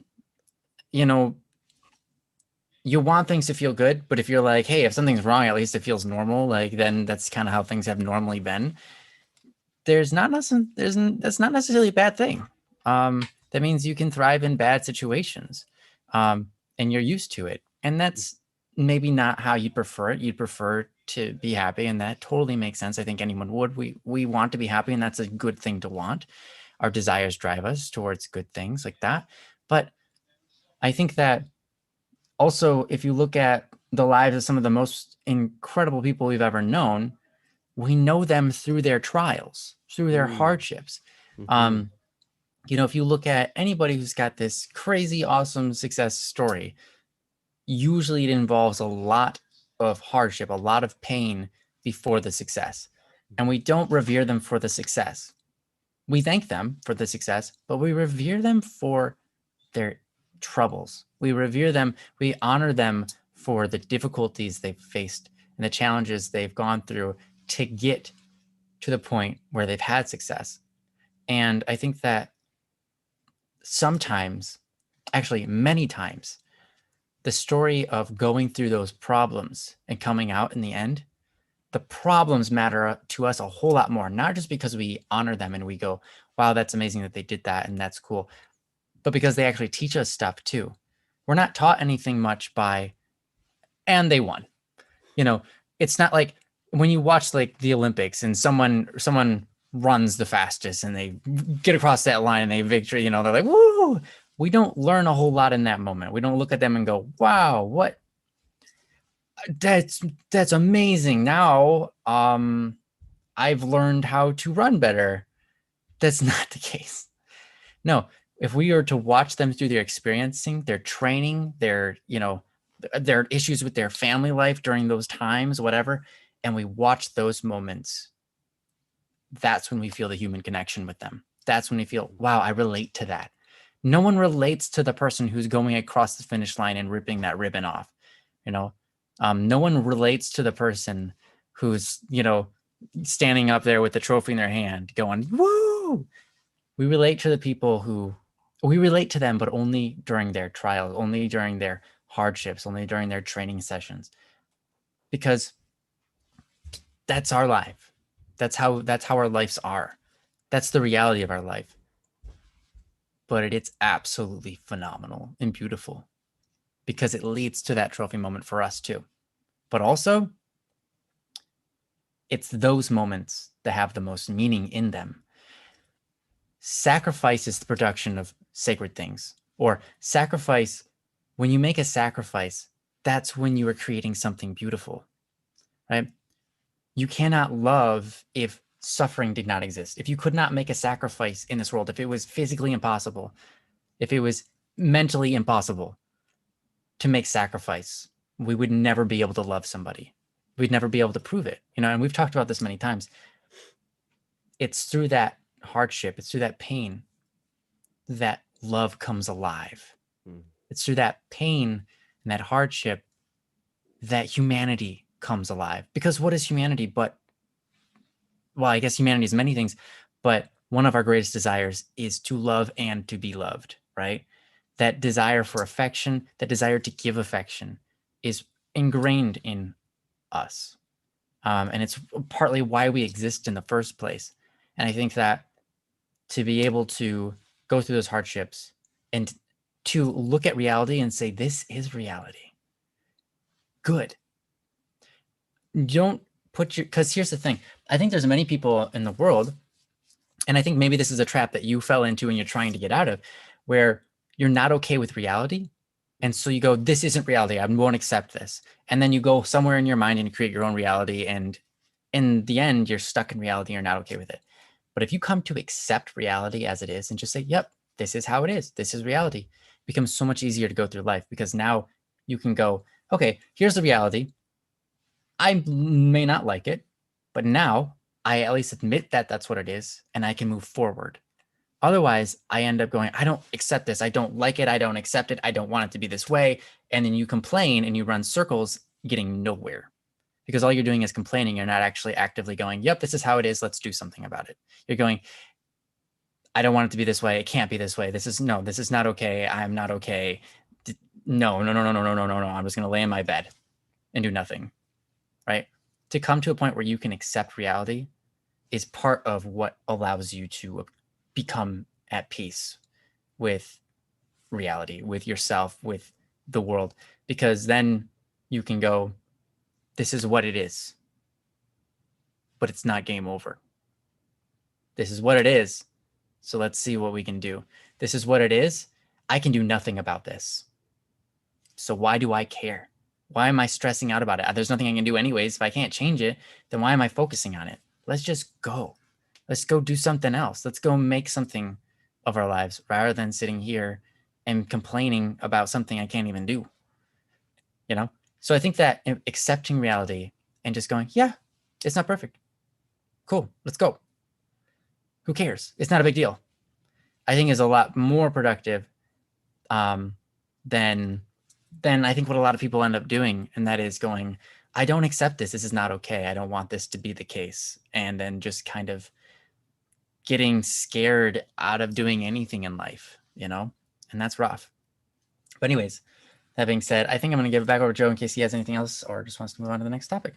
you want things to feel good, but if you're like, hey, if something's wrong, at least it feels normal, like then that's kind of how things have normally been. That's not necessarily a bad thing. That means you can thrive in bad situations, and you're used to it. And that's maybe not how you prefer it. You'd prefer to be happy, and that totally makes sense. I think anyone would. We want to be happy, and that's a good thing to want. Our desires drive us towards good things like that. But I think that also, if you look at the lives of some of the most incredible people we've ever known, we know them through their trials, through their hardships. If you look at anybody who's got this crazy, awesome success story, usually it involves a lot of hardship, a lot of pain before the success. And we don't revere them for the success. We thank them for the success, but we revere them for their troubles. We revere them. We honor them for the difficulties they've faced and the challenges they've gone through to get to the point where they've had success. And I think that sometimes, actually many times, the story of going through those problems and coming out in the end, the problems matter to us a whole lot more, not just because we honor them and we go, wow, that's amazing that they did that and that's cool, but because they actually teach us stuff too. We're not taught anything much by, and they won. It's not like when you watch like the Olympics and someone runs the fastest and they get across that line and they victory, they're like, woo! We don't learn a whole lot in that moment. We don't look at them and go, wow, what? That's amazing. Now, I've learned how to run better. That's not the case. No, if we are to watch them through their experiencing, their training, their issues with their family life during those times, whatever, and we watch those moments, that's when we feel the human connection with them. That's when we feel, wow, I relate to that. No one relates to the person who's going across the finish line and ripping that ribbon off. No one relates to the person who's, standing up there with the trophy in their hand going, woo! We relate to the people we relate to them, but only during their trials, only during their hardships, only during their training sessions, because that's our life. That's how our lives are. That's the reality of our life. But it's absolutely phenomenal and beautiful because it leads to that trophy moment for us too. But also, it's those moments that have the most meaning in them. Sacrifice is the production of sacred things, or sacrifice. When you make a sacrifice, that's when you are creating something beautiful, right? You cannot love if suffering did not exist. If you could not make a sacrifice in this world, if it was physically impossible, if it was mentally impossible to make sacrifice, we would never be able to love somebody. We'd never be able to prove it, and we've talked about this many times. It's through that hardship, it's through that pain that love comes alive. It's through that pain and that hardship that humanity comes alive. Because what is humanity but, well, I guess humanity is many things, but one of our greatest desires is to love and to be loved, right? That desire for affection, that desire to give affection is ingrained in us. And it's partly why we exist in the first place. And I think that to be able to go through those hardships and to look at reality and say, this is reality. Good. Don't put because here's the thing. I think there's many people in the world, and I think maybe this is a trap that you fell into and you're trying to get out of, where you're not okay with reality. And so you go, this isn't reality. I won't accept this. And then you go somewhere in your mind and you create your own reality. And in the end, you're stuck in reality. You're not okay with it. But if you come to accept reality as it is and just say, yep, this is how it is. This is reality. It becomes so much easier to go through life because now you can go, okay, here's the reality. I may not like it, but now I at least admit that that's what it is and I can move forward. Otherwise, I end up going, I don't accept this. I don't like it. I don't accept it. I don't want it to be this way. And then you complain and you run circles getting nowhere because all you're doing is complaining. You're not actually actively going, yep, this is how it is. Let's do something about it. You're going, I don't want it to be this way. It can't be this way. This is not okay. I'm not okay. No. I'm just going to lay in my bed and do nothing, right? To come to a point where you can accept reality is part of what allows you to become at peace with reality, with yourself, with the world, because then you can go, this is what it is, but it's not game over. This is what it is. So let's see what we can do. This is what it is. I can do nothing about this. So why do I care? Why am I stressing out about it? There's nothing I can do anyways. If I can't change it, then why am I focusing on it? Let's just go. Let's go do something else. Let's go make something of our lives rather than sitting here and complaining about something I can't even do. So I think that accepting reality and just going, yeah, it's not perfect. Cool. Let's go. Who cares? It's not a big deal. I think is a lot more productive than I think what a lot of people end up doing. And that is going, I don't accept this. This is not okay. I don't want this to be the case. And then just kind of getting scared out of doing anything in life, you know, and that's rough. But anyways, that being said, I think I'm going to give it back over to Joe in case he has anything else or just wants to move on to the next topic.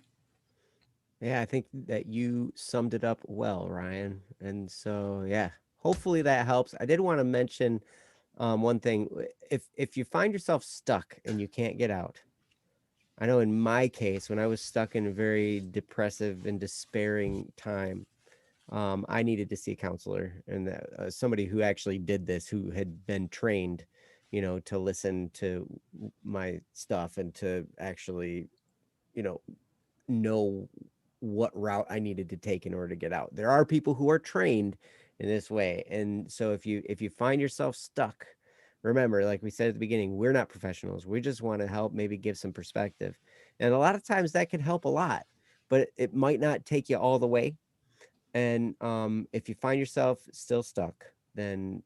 Yeah, I think that you summed it up well, Ryan. And so, yeah, hopefully that helps. I did want to mention one thing. If you find yourself stuck and you can't get out, I know in my case, when I was stuck in a very depressive and despairing time, I needed to see a counselor and somebody who actually did this, who had been trained, you know, to listen to my stuff and to actually, you know what route I needed to take in order to get out. There are people who are trained in this way. And so if you find yourself stuck, remember, like we said at the beginning, we're not professionals. We just want to help, maybe give some perspective. And a lot of times that can help a lot, but it might not take you all the way. And if you find yourself still stuck, then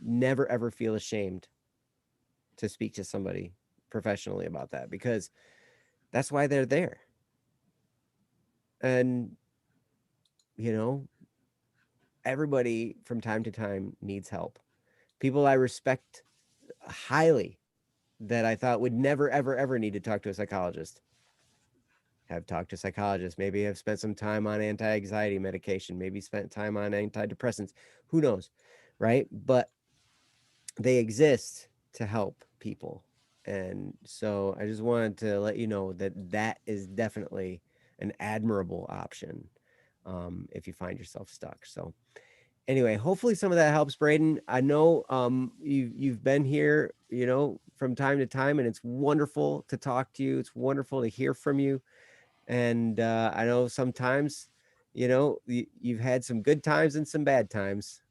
never ever feel ashamed to speak to somebody professionally about that, because that's why they're there. And, you know, everybody from time to time needs help. People I respect highly that I thought would never, ever, ever need to talk to a psychologist have talked to psychologists, maybe have spent some time on anti-anxiety medication, maybe spent time on antidepressants, who knows, right? But they exist to help people. And so I just wanted to let you know that that is definitely an admirable option if you find yourself stuck. So anyway, hopefully some of that helps, Braden. I know you've been here, you know, from time to time, and it's wonderful to talk to you. It's wonderful to hear from you. And I know sometimes, you know, you've had some good times and some bad times.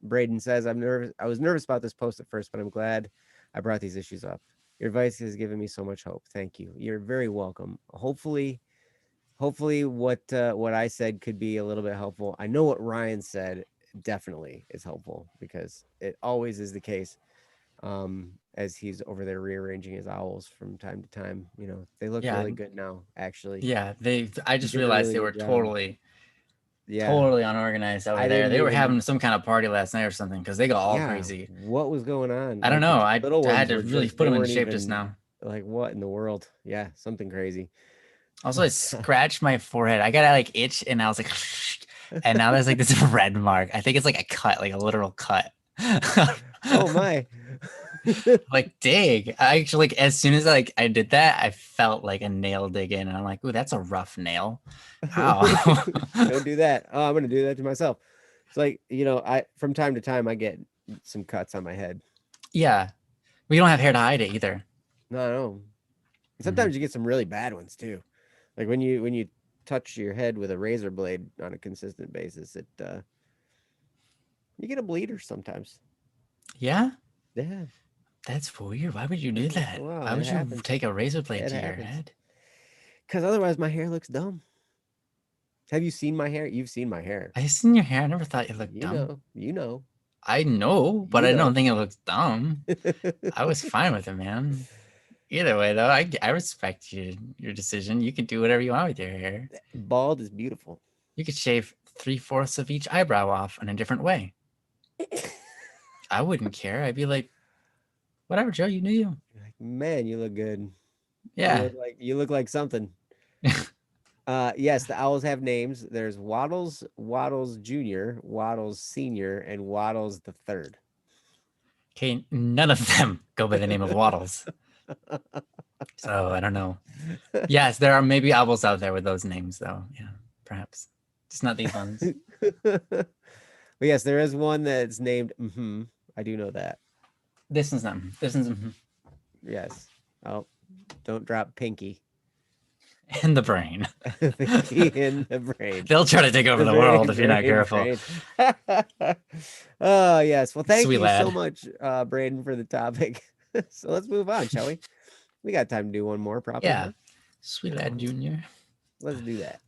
Braden says, I'm nervous. I was nervous about this post at first, but I'm glad I brought these issues up. Your advice has given me so much hope. Thank you. You're very welcome. Hopefully what I said could be a little bit helpful. I know what Ryan said definitely is helpful, because it always is the case. As he's over there rearranging his owls from time to time, you know, they look really good now, actually. Yeah, I just did a realized really they were good job. totally Yeah, totally unorganized over I there. didn't They were even- having some kind of party last night or something, because they got all yeah, crazy. what was going on? I don't Like, know. the I little had ones to were really just- put they them in weren't shape just even- now. Like, what in the world? Yeah, something crazy. Also, I scratched my forehead. I got a like itch, and I was like, and now there's like this red mark. I think it's like a cut, like a literal cut. Oh my. Like, dang. I actually, like, as soon as I did that, I felt like a nail dig in, and I'm like, ooh, that's a rough nail. Ow. Don't do that. Oh, I'm gonna do that to myself. It's like, you know, I from time to time I get some cuts on my head. Yeah, we don't have hair to hide it either. No. Sometimes you get some really bad ones too. Like when you touch your head with a razor blade on a consistent basis, it you get a bleeder sometimes. Yeah, Yeah. that's weird. Why would you do that? Wow, Why it would you happens. take a razor blade It to your happens. head? Because otherwise my hair looks dumb. Have you seen my hair? You've seen my hair. I seen your hair. I never thought it looked You dumb. know. You know. I know, but You I know. don't think it looks dumb. I was fine with it, man. Either way, though, I respect your decision. You can do whatever you want with your hair. Bald is beautiful. You could shave 3/4 of each eyebrow off in a different way. I wouldn't care. I'd be like, whatever, Joe, you knew you. Like, man, you look good. Yeah. You look like something. Yes, the owls have names. There's Waddles, Waddles Jr., Waddles Sr., and Waddles the Third. Okay, none of them go by the name of Waddles. So I don't know. Yes, there are maybe owls out there with those names, though. Yeah, perhaps. Just not these ones. But yes, there is one that's named I do know that. This one's not. This one's Yes. Oh, don't drop Pinky. in the brain. Pinky in the brain. They'll try to take over the world if you're not careful. Oh, yes. Well, thank Sweet you lad. so much, Braden, for the topic. So let's move on, shall we? We got time to do one more, probably. Yeah. huh? Sweet lad, Junior. Let's do that.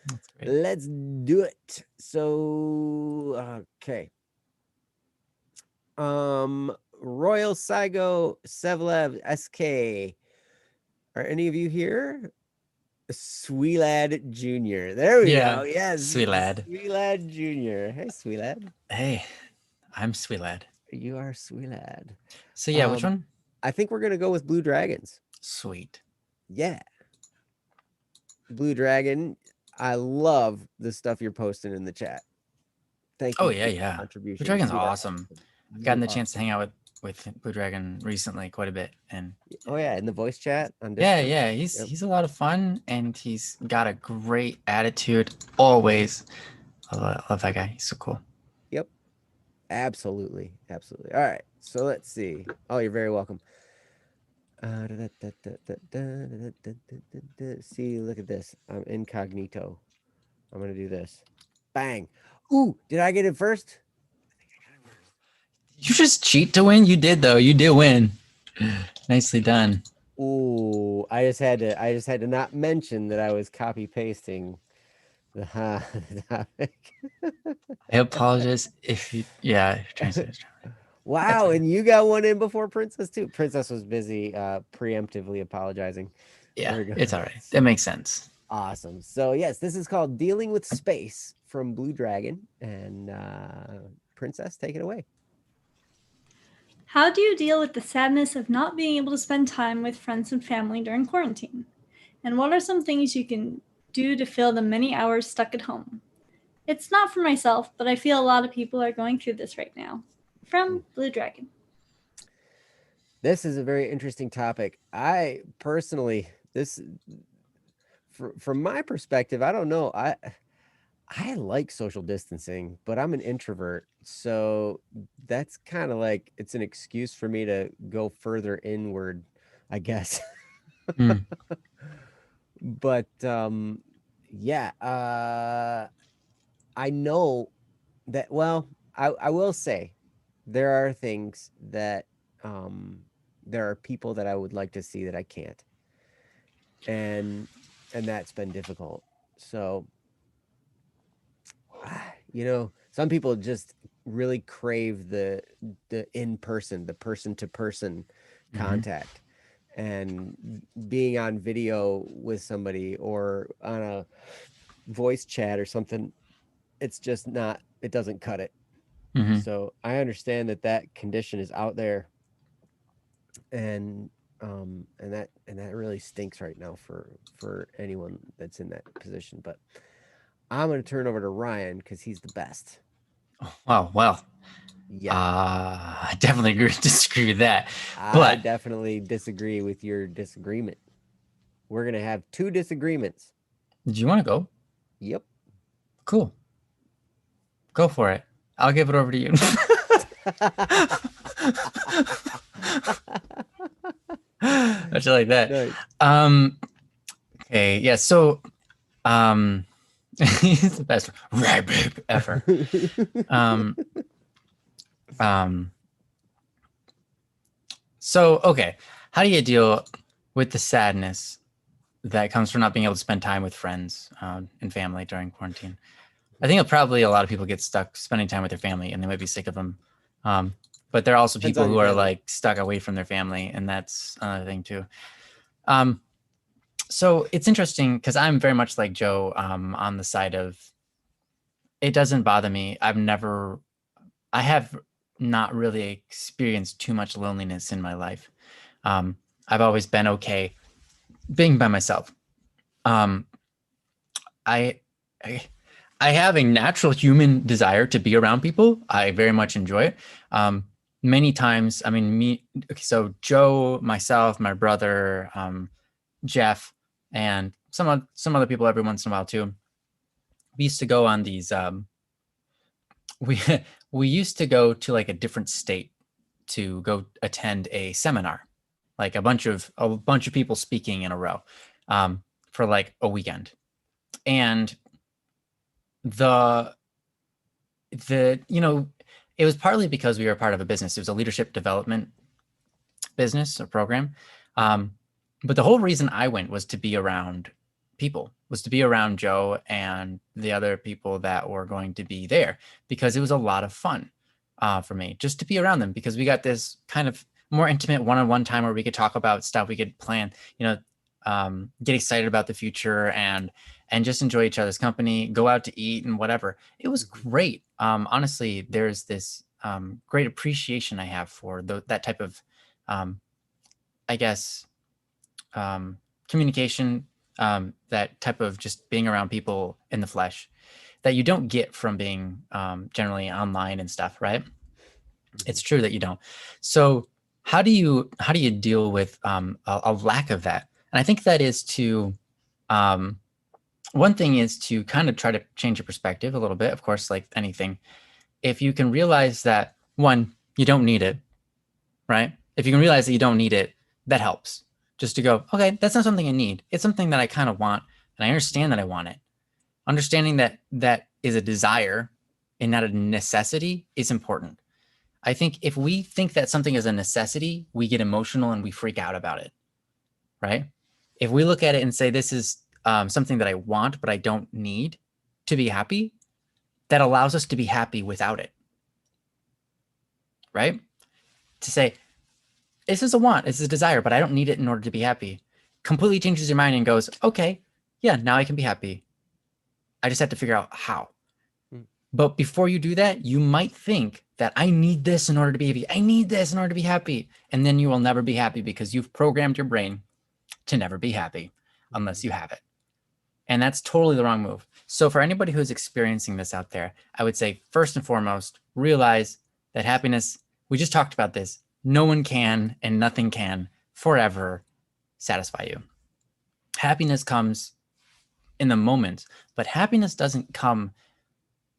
That's great. Let's do it. So, okay. Royal Saigo Sevlev SK. Are any of you here? Sweet Lad Jr. There we Yeah, go. Yes. Sweet Lad. Sweet Lad Jr. Hey, Sweet Lad. Hey, I'm Sweet Lad. You are Sweet Lad. So yeah, which one? I think we're gonna go with Blue Dragons. Sweet. Yeah. Blue Dragon. I love the stuff you're posting in the chat. Thank you. Oh for yeah, your yeah. Contribution. Blue Dragon's to that. awesome. I've gotten the chance to hang out with Blue Dragon recently quite a bit, and Oh yeah, in the voice chat on yeah, Discord. yeah, he's a lot of fun, and he's got a great attitude always. I love that guy. He's so cool. Yep. Absolutely. Absolutely. All right. So let's see. Oh, you're very welcome. See, look at this. I'm incognito. I'm gonna do this. Bang. Ooh, did I get it first? You just cheat to win? You did though. You did win. Nicely done. Ooh, I just had to not mention that I was copy pasting the topic. I apologize if you. Yeah. Wow, and you got one in before Princess too. Princess was busy preemptively apologizing. Yeah, There we go. it's all right. That makes sense. Awesome. So yes, this is called Dealing with Space from Blue Dragon. And Princess, take it away. How do you deal with the sadness of not being able to spend time with friends and family during quarantine? And what are some things you can do to fill the many hours stuck at home? It's not for myself, but I feel a lot of people are going through this right now. From Blue Dragon. This is a very interesting topic. I personally, from my perspective, I don't know. I like social distancing, but I'm an introvert. So that's kind of like, it's an excuse for me to go further inward, I guess. Mm. But yeah, I know that, well, I will say there are things that there are people that I would like to see that I can't. And that's been difficult. So some people just really crave the in-person, the person-to-person contact, and being on video with somebody or on a voice chat or something. It's just not, it doesn't cut it. So I understand that condition is out there, and that really stinks right now for anyone that's in that position. But I'm going to turn over to Ryan because he's the best. Oh, well, yeah. I definitely disagree with that. I definitely disagree with your disagreement. We're going to have 2 disagreements. Do you want to go? Yep. Cool. Go for it. I'll give it over to you. Actually, like that. Nice. Okay. Yeah. So, he's the best rabbit ever. So, okay. How do you deal with the sadness that comes from not being able to spend time with friends and family during quarantine? I think probably a lot of people get stuck spending time with their family and they might be sick of them. But there are also people who are like stuck away from their family, and that's another thing too. So it's interesting because I'm very much like Joe on the side of it doesn't bother me. I have not really experienced too much loneliness in my life. I've always been okay being by myself. I have a natural human desire to be around people. I very much enjoy it. Many times, I mean, so Joe, myself, my brother, Jeff, and some other people every once in a while too. We used to go on these. We used to go to like a different state to go attend a seminar, like a bunch of people speaking in a row, for like a weekend, and it was partly because we were part of a business. It was a leadership development business, a program. But the whole reason I went was to be around people, was to be around Joe and the other people that were going to be there, because it was a lot of fun for me just to be around them, because we got this kind of more intimate one-on-one time where we could talk about stuff, we could plan, get excited about the future and just enjoy each other's company, go out to eat and whatever. It was great. Honestly, there's this great appreciation I have for that type of, I guess, communication, that type of just being around people in the flesh that you don't get from being generally online and stuff, right? It's true that you don't. So how do you deal with a lack of that? And I think that is to, one thing is to kind of try to change your perspective a little bit. Of course, like anything, if you can realize that, one, you don't need it, right? If you can realize that you don't need it, that helps. Just to go, okay, that's not something I need. It's something that I kind of want, and I understand that I want it. Understanding that that is a desire and not a necessity is important. I think if we think that something is a necessity, we get emotional and we freak out about it, right? If we look at it and say, this is something that I want, but I don't need to be happy, that allows us to be happy without it, right? To say, this is a want, this is a desire, but I don't need it in order to be happy, completely changes your mind and goes, okay, yeah, now I can be happy. I just have to figure out how. But before you do that, you might think that I need this in order to be happy. I need this in order to be happy. And then you will never be happy because you've programmed your brain to never be happy unless you have it. And that's totally the wrong move. So for anybody who's experiencing this out there, I would say first and foremost, realize that happiness, we just talked about this, no one can and nothing can forever satisfy you. Happiness comes in the moment, but happiness doesn't come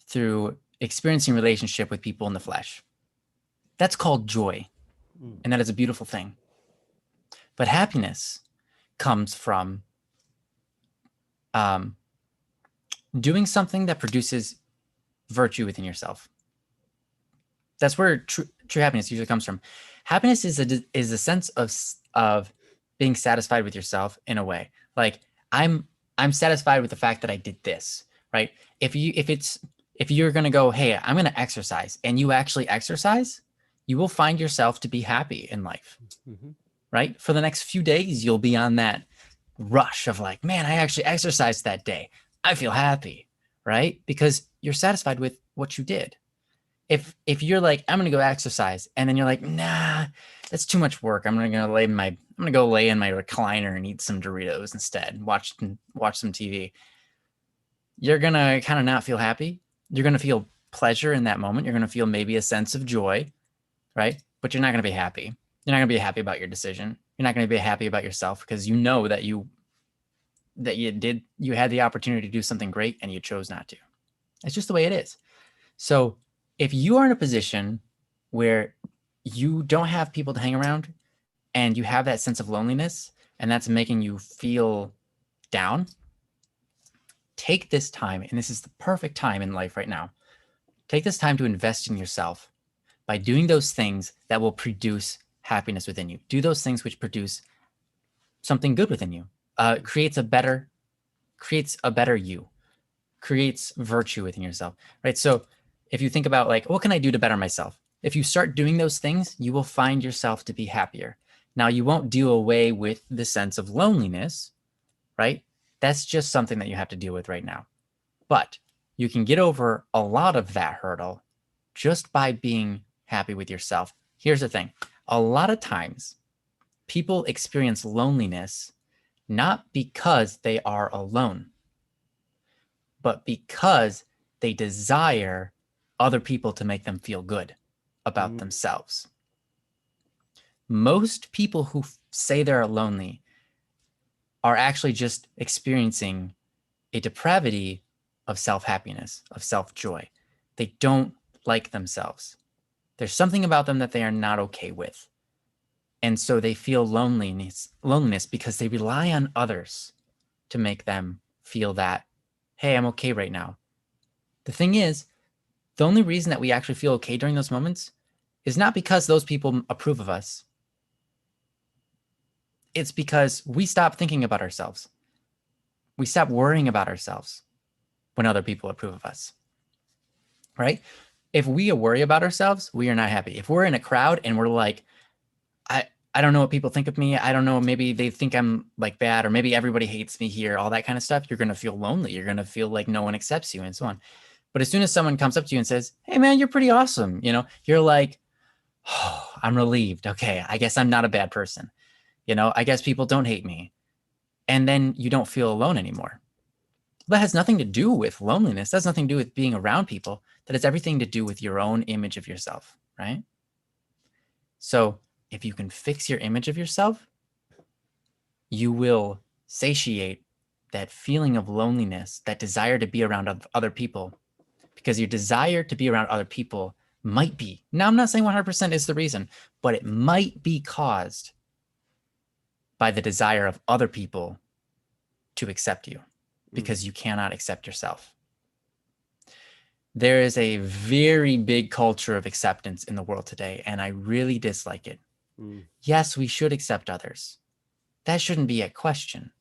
through experiencing relationship with people in the flesh. That's called joy. And that is a beautiful thing. But happiness comes from doing something that produces virtue within yourself. That's where true happiness usually comes from. Happiness is a sense of being satisfied with yourself in a way. Like I'm satisfied with the fact that I did this, right? If you're going to go, hey, I'm going to exercise, and you actually exercise, you will find yourself to be happy in life, right? For the next few days, you'll be on that rush of like, man, I actually exercised that day. I feel happy, right? Because you're satisfied with what you did. If you're like, I'm going to go exercise, and then you're like, nah, that's too much work. I'm going to go lay in my recliner and eat some Doritos instead, watch some TV. You're going to kind of not feel happy. You're going to feel pleasure in that moment. You're going to feel maybe a sense of joy, right? But you're not going to be happy. You're not going to be happy about your decision. You're not going to be happy about yourself because you know that you had the opportunity to do something great and you chose not to. It's just the way it is. So if you are in a position where you don't have people to hang around and you have that sense of loneliness and that's making you feel down, take this time, and this is the perfect time in life right now. Take this time to invest in yourself by doing those things that will produce happiness within you. Do those things which produce something good within you. Creates a better you. Creates virtue within yourself, right? So if you think about like, what can I do to better myself? If you start doing those things, you will find yourself to be happier. Now, you won't do away with the sense of loneliness, right? That's just something that you have to deal with right now. But you can get over a lot of that hurdle just by being happy with yourself. Here's the thing. A lot of times people experience loneliness not because they are alone, but because they desire other people to make them feel good about themselves. Most people who say they're lonely are actually just experiencing a depravity of self-happiness, of self-joy. They don't like themselves. There's something about them that they are not okay with. And so they feel loneliness because they rely on others to make them feel that, hey, I'm okay right now. The thing is, the only reason that we actually feel okay during those moments is not because those people approve of us. It's because we stop thinking about ourselves. We stop worrying about ourselves when other people approve of us, right? If we worry about ourselves, we are not happy. If we're in a crowd and we're like, I don't know what people think of me. I don't know. Maybe they think I'm like bad, or maybe everybody hates me here, all that kind of stuff. You're going to feel lonely. You're going to feel like no one accepts you and so on. But as soon as someone comes up to you and says, hey man, you're pretty awesome. You're like, oh, I'm relieved. Okay. I guess I'm not a bad person. I guess people don't hate me. And then you don't feel alone anymore. That has nothing to do with loneliness. That has nothing to do with being around people. That has everything to do with your own image of yourself, right? So if you can fix your image of yourself, you will satiate that feeling of loneliness, that desire to be around other people, because your desire to be around other people might be, now I'm not saying 100% is the reason, but it might be caused by the desire of other people to accept you, because you cannot accept yourself. There is a very big culture of acceptance in the world today, and I really dislike it. Yes, we should accept others. That shouldn't be a question.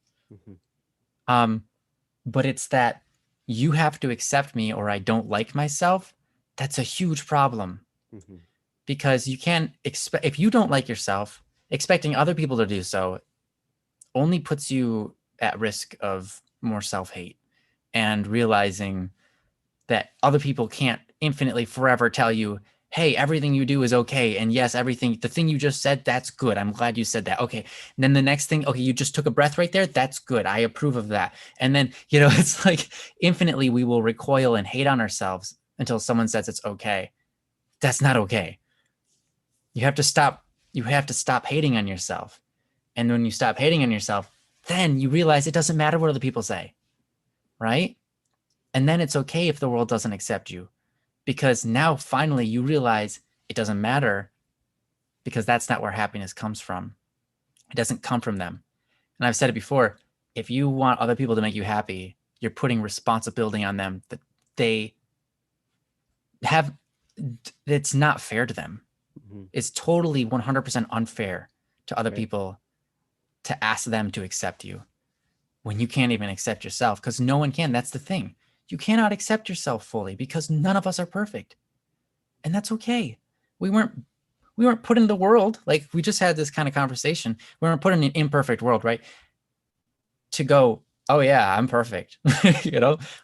But it's that you have to accept me or I don't like myself. That's a huge problem. Because you can't expect, if you don't like yourself, expecting other people to do so only puts you at risk of more self-hate and realizing that other people can't infinitely forever tell you, hey, everything you do is okay. And yes, the thing you just said, that's good. I'm glad you said that. Okay. And then the next thing, okay, you just took a breath right there. That's good. I approve of that. And then, it's like infinitely we will recoil and hate on ourselves until someone says it's okay. That's not okay. You have to stop hating on yourself. And when you stop hating on yourself, then you realize it doesn't matter what other people say, right? And then it's okay if the world doesn't accept you, because now finally you realize it doesn't matter, because that's not where happiness comes from. It doesn't come from them. And I've said it before, if you want other people to make you happy, you're putting responsibility on them that they have. It's not fair to them. It's totally 100% unfair to other people to ask them to accept you when you can't even accept yourself, because no one can. That's the thing. You cannot accept yourself fully because none of us are perfect. And that's okay. We weren't put in the world. Like we just had this kind of conversation. We weren't put in an imperfect world, right? To go, oh yeah, I'm perfect.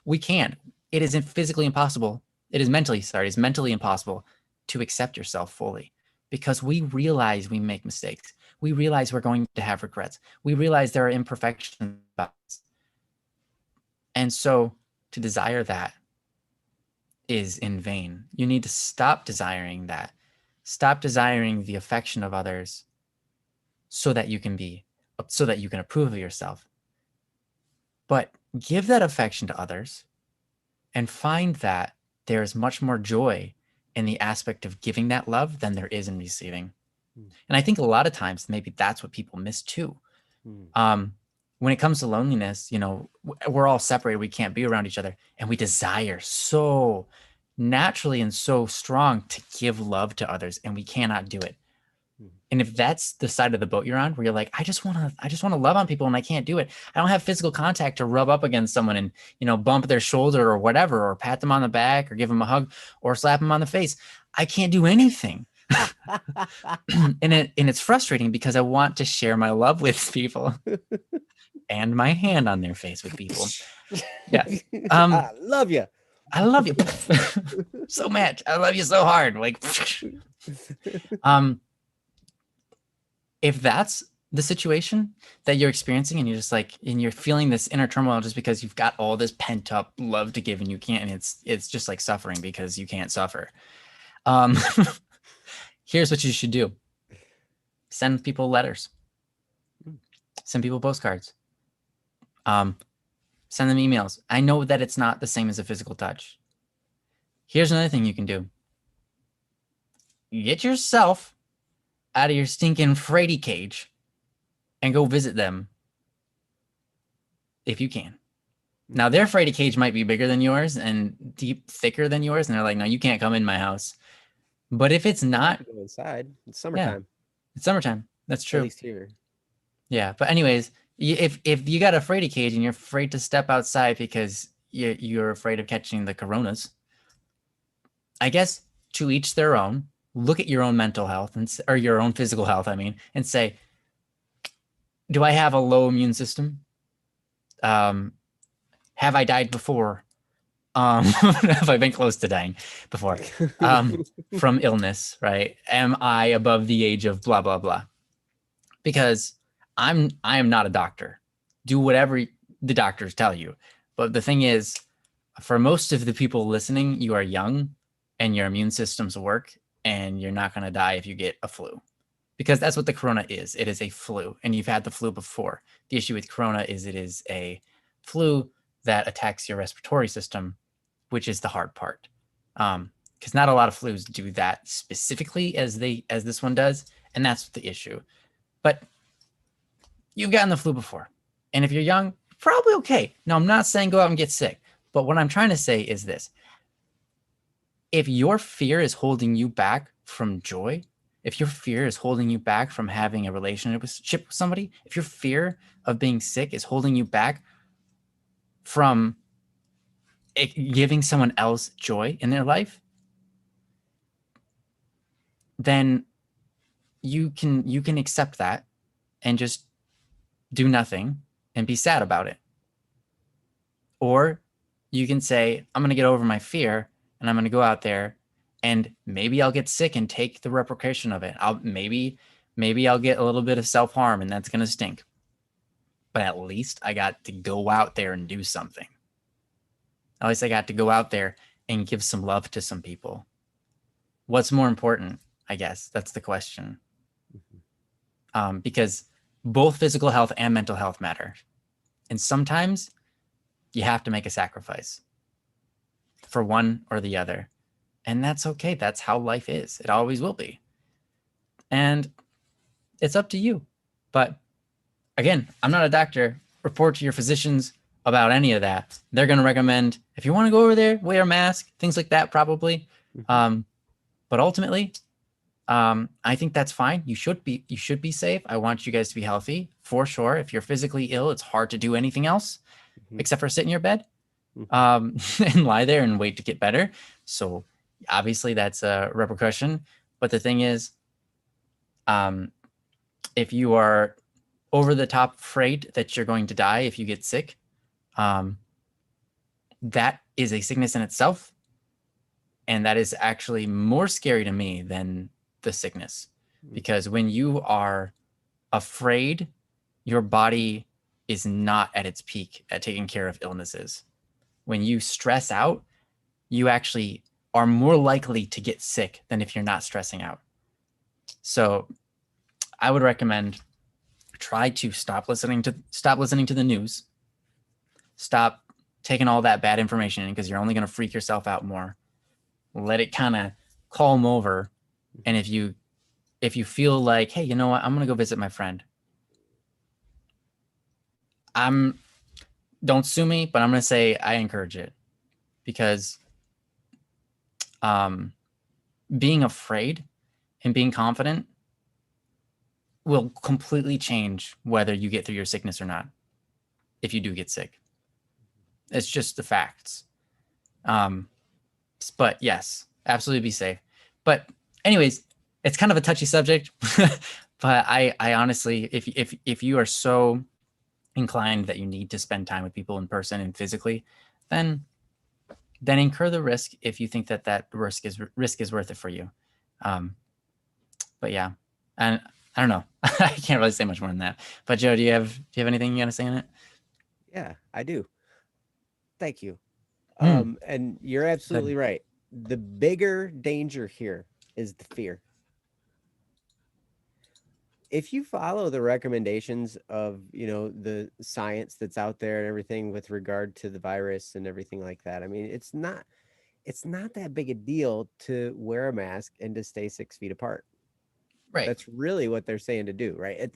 We can't. It isn't physically impossible. It's mentally impossible to accept yourself fully, because we realize we make mistakes. We realize we're going to have regrets. We realize there are imperfections about us. And so to desire that is in vain. You need to stop desiring that. Stop desiring the affection of others so that you can approve of yourself. But give that affection to others and find that there is much more joy in the aspect of giving that love than there is in receiving. And I think a lot of times maybe that's what people miss too. When it comes to loneliness, we're all separated. We can't be around each other, and we desire so naturally and so strong to give love to others, and we cannot do it. And if that's the side of the boat you're on, where you're like, I just want to love on people and I can't do it. I don't have physical contact to rub up against someone and, bump their shoulder or whatever, or pat them on the back or give them a hug or slap them on the face. I can't do anything. and it's frustrating because I want to share my love with people and my hand on their face with people. Yeah. I love you. I love you so much. I love you so hard. Like, if that's the situation that you're experiencing and you're just like, and you're feeling this inner turmoil just because you've got all this pent up love to give and you can't, and it's just like suffering because you can't suffer. Here's what you should do. Send people letters. Send people postcards. Send them emails. I know that it's not the same as a physical touch. Here's another thing you can do. Get yourself out of your stinking Frady cage and go visit them if you can. Now, their Frady cage might be bigger than yours and thicker than yours, and they're like, no, you can't come in my house. But if it's not, go inside. It's summertime. Yeah, it's summertime. That's true. At least here. Yeah, but anyways, if you got a Frady cage and you're afraid to step outside because you're afraid of catching the coronas, I guess to each their own. look at your own mental health or your own physical health, I mean, and say, do I have a low immune system? Have I died before? Have I been close to dying before? From illness, right? Am I above the age of blah, blah, blah? Because I am not a doctor. Do whatever the doctors tell you. But the thing is, for most of the people listening, you are young and your immune systems work, and you're not going to die if you get a flu, because that's what the corona is. It is a flu, and you've had the flu before. The issue with corona is it is a flu that attacks your respiratory system, which is the hard part. Because not a lot of flus do that specifically as this one does, and that's the issue. But you've gotten the flu before, and if you're young, probably okay. Now, I'm not saying go out and get sick, but what I'm trying to say is this: if your fear is holding you back from joy, if your fear is holding you back from having a relationship with somebody, if your fear of being sick is holding you back from giving someone else joy in their life, then you can accept that and just do nothing and be sad about it. Or you can say, I'm going to get over my fear and I'm going to go out there and maybe I'll get sick and take the repercussion of it. Maybe I'll get a little bit of self-harm and that's going to stink. But at least I got to go out there and do something. At least I got to go out there and give some love to some people. What's more important? I guess that's the question. Because both physical health and mental health matter. And sometimes you have to make a sacrifice for one or the other. And that's okay. That's how life is. It always will be. And it's up to you. But again, I'm not a doctor. Report to your physicians about any of that. They're going to recommend, if you want to go over there, wear a mask, things like that, probably. But ultimately, I think that's fine. You should be safe. I want you guys to be healthy for sure. If you're physically ill, it's hard to do anything else except for sit in your bed and lie there and wait to get better. So obviously that's a repercussion. But the thing is, if you are over the top afraid that you're going to die if you get sick, that is a sickness in itself. And that is actually more scary to me than the sickness, because when you are afraid, your body is not at its peak at taking care of illnesses. When you stress out, you actually are more likely to get sick than if you're not stressing out. So I would recommend try to stop listening to the news. Stop taking all that bad information in, because you're only going to freak yourself out more. Let it kind of calm over. And if you feel like, hey, you know what, I'm going to go visit my friend. Don't sue me, but I'm going to say I encourage it, because being afraid and being confident will completely change whether you get through your sickness or not. If you do get sick, it's just the facts. But yes, absolutely be safe. But anyways, it's kind of a touchy subject, but I honestly, if you are so inclined that you need to spend time with people in person and physically, then incur the risk if you think that risk is worth it for you. But yeah, and I don't know. I can't really say much more than that. But Joe, do you have anything you got to say on it? Yeah, I do. Thank you. And you're absolutely right. The bigger danger here is the fear. If you follow the recommendations of, the science that's out there and everything with regard to the virus and everything like that, I mean, it's not that big a deal to wear a mask and to stay 6 feet apart. Right. That's really what they're saying to do, right?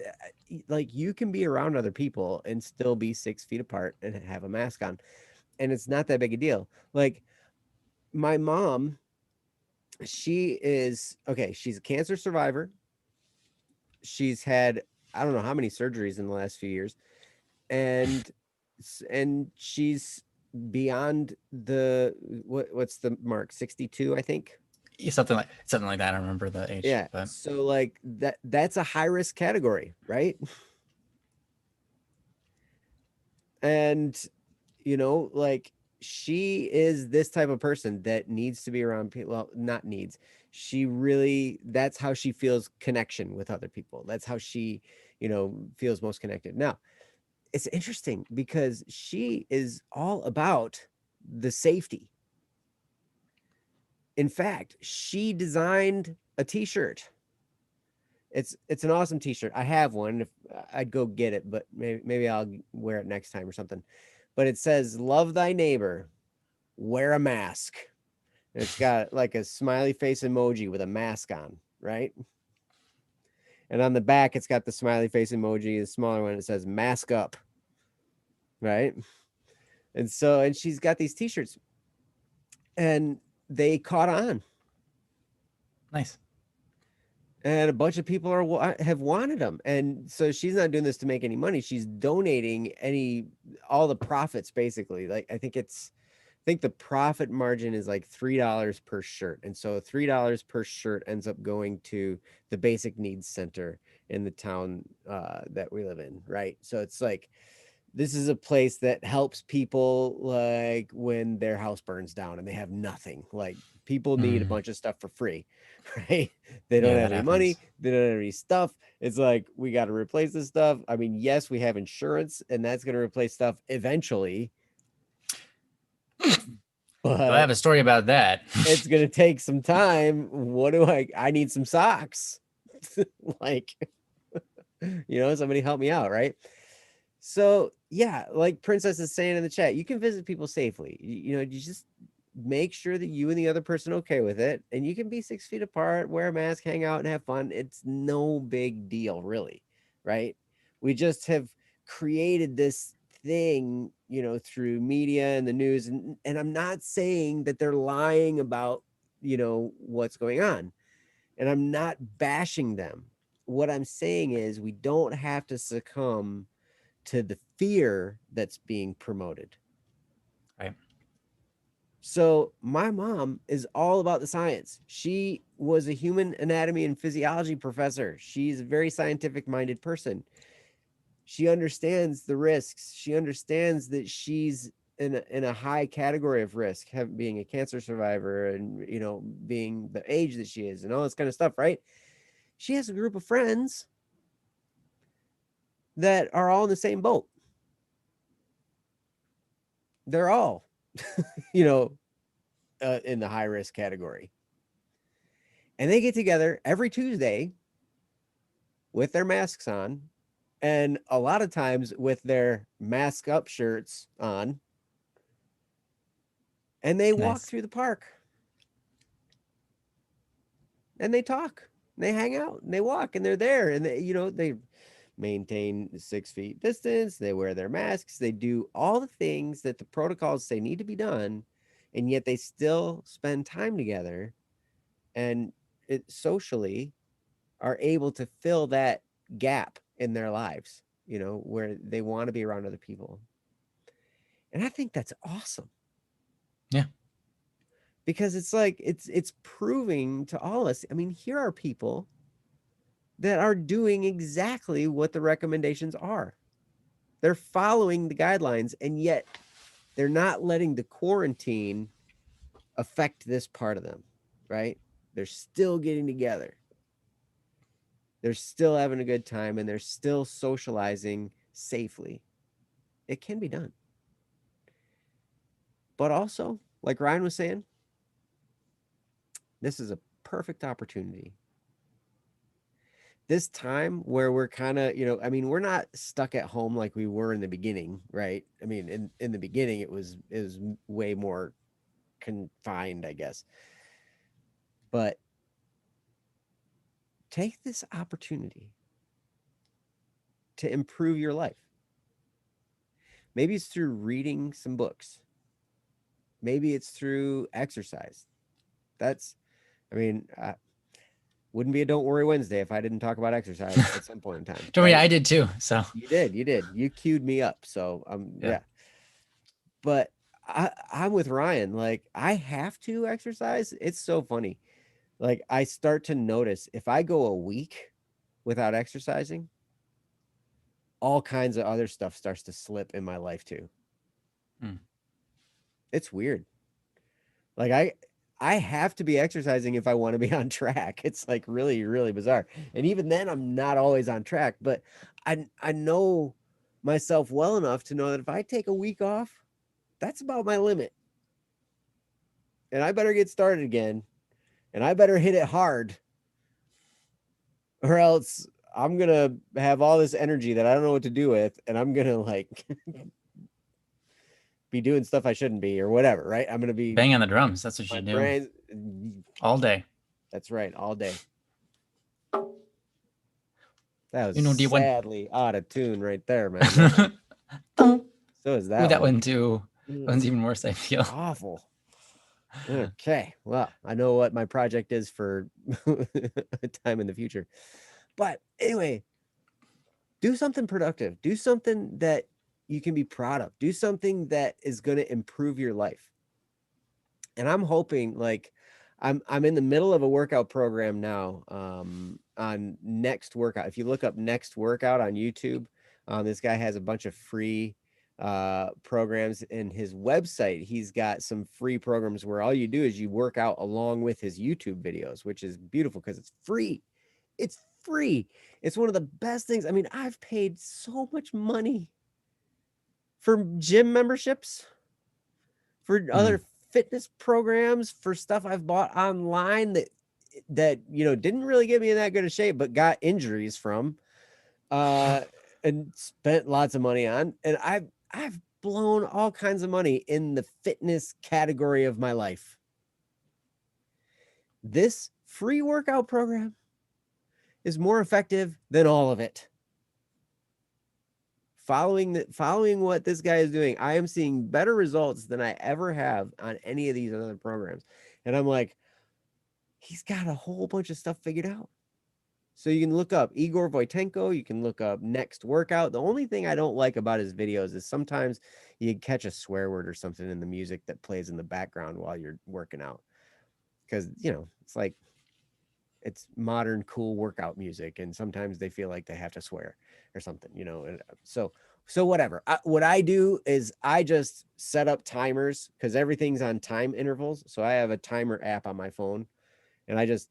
Like, you can be around other people and still be 6 feet apart and have a mask on. And it's not that big a deal. Like, my mom, she's a cancer survivor. She's had, I don't know how many surgeries in the last few years. And she's beyond what's the mark? 62, I think. something like that. I don't remember the age. Yeah. But So like that's a high risk category, right? And like she is this type of person that needs to be around people. Well, not needs. She really, that's how she feels connection with other people. That's how she, feels most connected. Now, it's interesting because she is all about the safety. In fact, she designed a t-shirt. It's an awesome t-shirt. I have one. If I'd go get it, but maybe I'll wear it next time or something. But it says, "Love thy neighbor, wear a mask." And it's got like a smiley face emoji with a mask on, right? And on the back, it's got the smiley face emoji, the smaller one, it says "mask up," right? And she's got these t-shirts, and they caught on. nice. And a bunch of people have wanted them, and so she's not doing this to make any money. She's donating all the profits, basically. Like I think the profit margin is like $3 per shirt, and so $3 per shirt ends up going to the basic needs center in the town that we live in, right? So it's like this is a place that helps people like when their house burns down and they have nothing. Like people need a bunch of stuff for free, right? They don't have any money. They don't have any stuff. It's like, we got to replace this stuff. I mean, yes, we have insurance and that's going to replace stuff eventually. But I have a story about that. It's going to take some time. I need some socks. Like, somebody help me out, right? So yeah, like Princess is saying in the chat, you can visit people safely. You just make sure that you and the other person are okay with it, and you can be 6 feet apart, wear a mask, hang out, and have fun. It's no big deal, really, right? We just have created this thing, through media and the news, and I'm not saying that they're lying about, what's going on, and I'm not bashing them. What I'm saying is we don't have to succumb to the fear that's being promoted. Right. So my mom is all about the science. She was a human anatomy and physiology professor. She's a very scientific minded person. She understands the risks. She understands that she's in a high category of risk, being a cancer survivor and, being the age that she is and all this kind of stuff, right? She has a group of friends that are all in the same boat. They're all, in the high risk category. And they get together every Tuesday with their masks on, and a lot of times with their mask up shirts on. And they walk through the park. And they talk. And they hang out and they walk and they're there. And they maintain 6 feet distance, they wear their masks, they do all the things that the protocols say need to be done, and yet they still spend time together and socially are able to fill that gap in their lives, where they want to be around other people. And I think that's awesome. Yeah. Because it's like it's proving to all us. I mean, here are people that are doing exactly what the recommendations are. They're following the guidelines, and yet they're not letting the quarantine affect this part of them, right? They're still getting together. They're still having a good time, and they're still socializing safely. It can be done. But also, like Ryan was saying, this is a perfect opportunity. This time where we're kind of, we're not stuck at home like we were in the beginning, right? I mean, in the beginning, it was way more confined, I guess. But take this opportunity to improve your life. Maybe it's through reading some books. Maybe it's through exercise. Wouldn't be a Don't Worry Wednesday if I didn't talk about exercise at some point in time. Don't worry, I did too. So you did. You queued me up. So yeah. But I'm with Ryan. Like, I have to exercise. It's so funny. Like I start to notice if I go a week without exercising, all kinds of other stuff starts to slip in my life too. Hmm. It's weird. Like I have to be exercising if I want to be on track. It's like really, really bizarre. And even then I'm not always on track, but I know myself well enough to know that if I take a week off, that's about my limit. And I better get started again. And I better hit it hard. Or else I'm gonna have all this energy that I don't know what to do with, and I'm gonna like be doing stuff I shouldn't be or whatever, right? I'm gonna be Bang on the drums. That's what my you do brain all day. That's right, all day. That was You know, do you want? sadly out of tune right there, man. Ooh, So is that that one. one too. That one's even worse, I feel. Awful. Okay, well, I know what my project is for a time in the future. But anyway, do something productive. Do something that you can be proud of. Do something that is going to improve your life. And I'm hoping, like, I'm in the middle of a workout program now on Next Workout. If you look up Next Workout on YouTube, this guy has a bunch of free programs in his website. He's got some free programs where all you do is you work out along with his YouTube videos, which is beautiful because it's free. It's free. It's one of the best things. I mean, I've paid so much money for gym memberships, for other fitness programs, for stuff I've bought online that you know didn't really get me in that good of shape, but got injuries from, and spent lots of money on. And I've blown all kinds of money in the fitness category of my life. This free workout program is more effective than all of it. Following what this guy is doing, I am seeing better results than I ever have on any of these other programs. And I'm like, he's got a whole bunch of stuff figured out. So you can look up Igor Voitenko, you can look up Next Workout. The only thing I don't like about his videos is sometimes you catch a swear word or something in the music that plays in the background while you're working out. Because, you know, it's like, it's modern, cool workout music. And sometimes they feel like they have to swear or something, you know? And so whatever. What I do is I just set up timers because everything's on time intervals. So I have a timer app on my phone and I just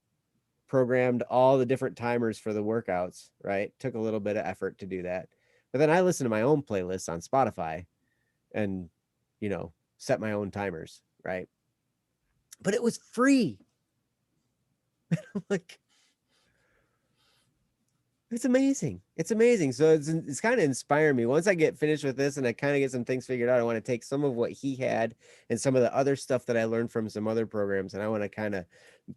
programmed all the different timers for the workouts, right? Took a little bit of effort to do that. But then I listen to my own playlists on Spotify and, you know, set my own timers, right? But it was free. Like, it's amazing. It's amazing. So it's kind of inspiring me. Once I get finished with this and I kind of get some things figured out, I want to take some of what he had and some of the other stuff that I learned from some other programs, and I want to kind of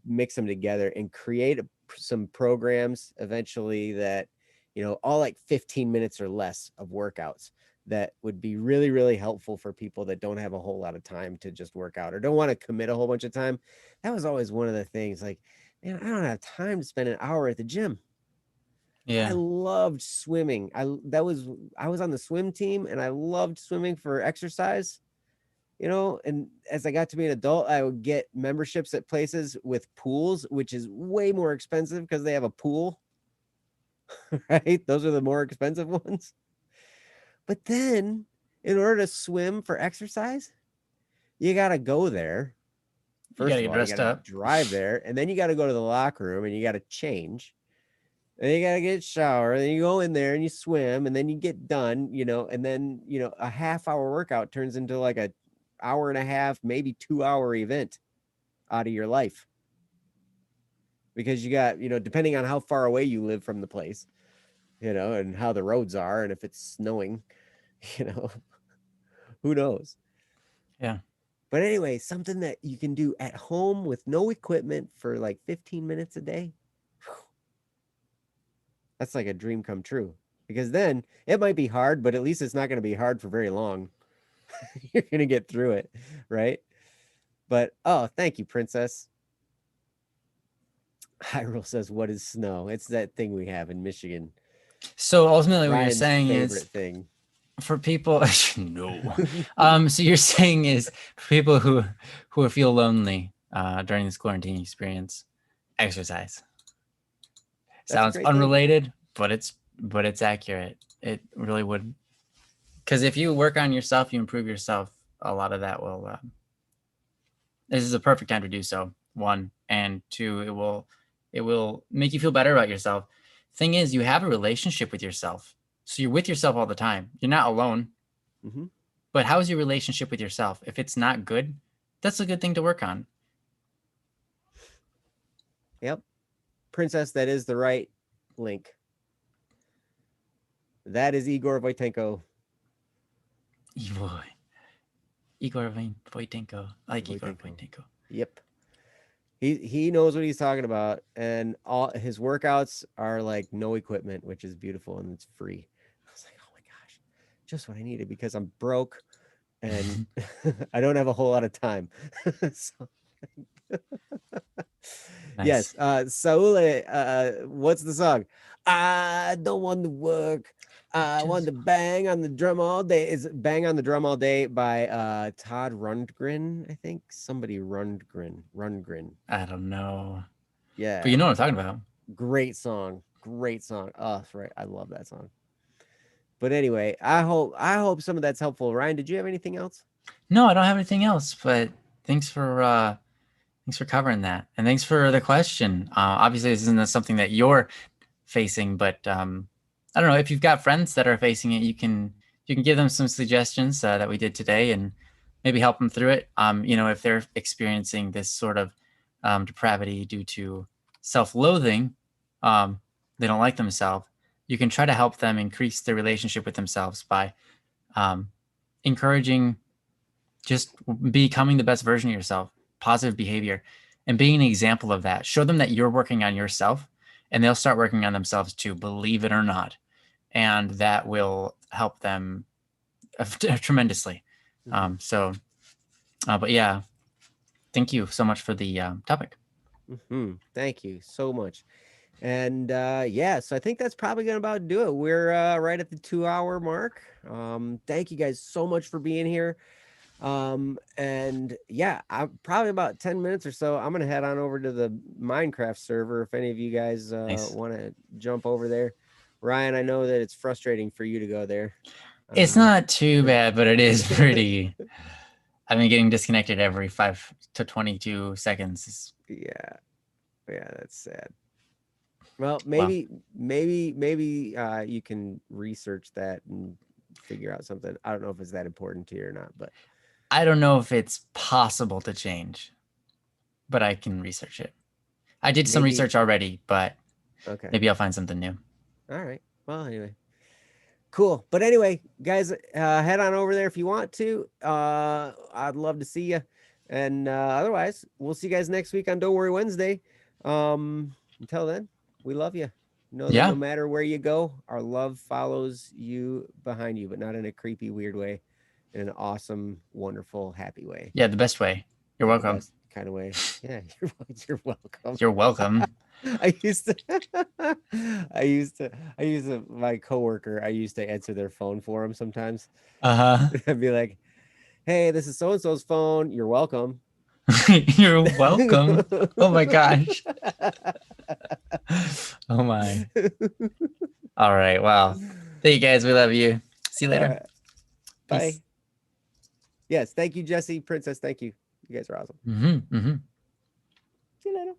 mix them together and create some programs eventually that, you know, all like 15 minutes or less of workouts that would be really, really helpful for people that don't have a whole lot of time to just work out or don't want to commit a whole bunch of time. That was always one of the things, like, man, I don't have time to spend an hour at the gym. Yeah. I loved swimming. I was on the swim team and I loved swimming for exercise, you know, and as I got to be an adult, I would get memberships at places with pools, which is way more expensive because they have a pool, right? Those are the more expensive ones. But then in order to swim for exercise, you got to go there. First gotta of get all, dressed you got to up. drive there, and then you got to go to the locker room and you got to change. And you gotta get a shower, and then you go in there and you swim, and then you get done, you know, and then, you know, a half-hour workout turns into like a hour and a half, maybe 2-hour event out of your life. Because you got, you know, depending on how far away you live from the place, you know, and how the roads are, and if it's snowing, you know, who knows? Yeah. But anyway, something that you can do at home with no equipment for like 15 minutes a day. That's like a dream come true, because then it might be hard, but at least it's not going to be hard for very long. You're going to get through it, right? But, oh, thank you, Princess. Hyrule says, what is snow? It's that thing we have in Michigan. So ultimately, what you're Ryan's saying favorite is thing. for people. No. So you're saying is for people who feel lonely during this quarantine experience, Exercise. That's a Sounds great thing. unrelated, but it's accurate. It really would. Because if you work on yourself, you improve yourself. A lot of that will. This is a perfect time to do so. One, and two, it will make you feel better about yourself. Thing is, you have a relationship with yourself, so you're with yourself all the time. You're not alone. Mm-hmm. But how is your relationship with yourself? If it's not good, that's a good thing to work on. Yep. Princess, that is the right link. That is Igor Voitenko. Igor Voitenko. I like Igor Voitenko. Voitenko. Yep. He knows what he's talking about, and all his workouts are like no equipment, which is beautiful, and it's free. I was like, oh my gosh, just what I needed, because I'm broke and I don't have a whole lot of time. So, Nice. yes. Saul, what's the song? I don't want to work. I want to bang on the drum all day. Is it Bang on the Drum All Day by Todd Rundgren? I think somebody Rundgren. I don't know. Yeah. But you know what I'm talking about. Great song. Great song. Oh, that's right. I love that song. But anyway, I hope some of that's helpful. Ryan, did you have anything else? No, I don't have anything else, but thanks for covering that. And thanks for the question. Obviously this isn't something that you're facing, but I don't know, if you've got friends that are facing it, you can give them some suggestions that we did today and maybe help them through it. If they're experiencing this sort of depravity due to self-loathing, they don't like themselves, you can try to help them increase their relationship with themselves by encouraging just becoming the best version of yourself, positive behavior, and being an example of that. Show them that you're working on yourself, and they'll start working on themselves too, believe it or not. And that will help them tremendously. But yeah, thank you so much for the topic. Thank you so much. And so I think that's probably gonna about do it. We're right at the 2-hour mark. Thank you guys so much for being here. And yeah, I'm probably about 10 minutes or so. I'm gonna head on over to the Minecraft server if any of you guys Nice. want to jump over there. Ryan, I know that it's frustrating for you to go there. It's not too bad, but it is pretty. I've been getting disconnected every 5 to 22 seconds. Yeah, that's sad. Well, maybe you can research that and figure out something. I don't know if it's that important to you or not, but I don't know if it's possible to change, but I can research it. I did some research already, but okay, maybe I'll find something new. All right. Well, anyway, cool. But anyway, guys, head on over there if you want to. I'd love to see you. And otherwise, we'll see you guys next week on Don't Worry Wednesday. Until then, we love you. Know that no matter where you go, our love follows you behind you, but not in a creepy, weird way. In an awesome, wonderful, happy way. Yeah, the best way. You're welcome. Kind of way. Yeah, you're welcome. You're welcome. I used to my coworker, I used to answer their phone for them sometimes. I'd be like, hey, this is so-and-so's phone. You're welcome. You're welcome. Oh my gosh. Oh my. All right. Wow. Thank you guys. We love you. See you later. Bye. Peace. Yes. Thank you, Jesse. Princess. Thank you. You guys are awesome. Mm-hmm. Mm-hmm. See you later.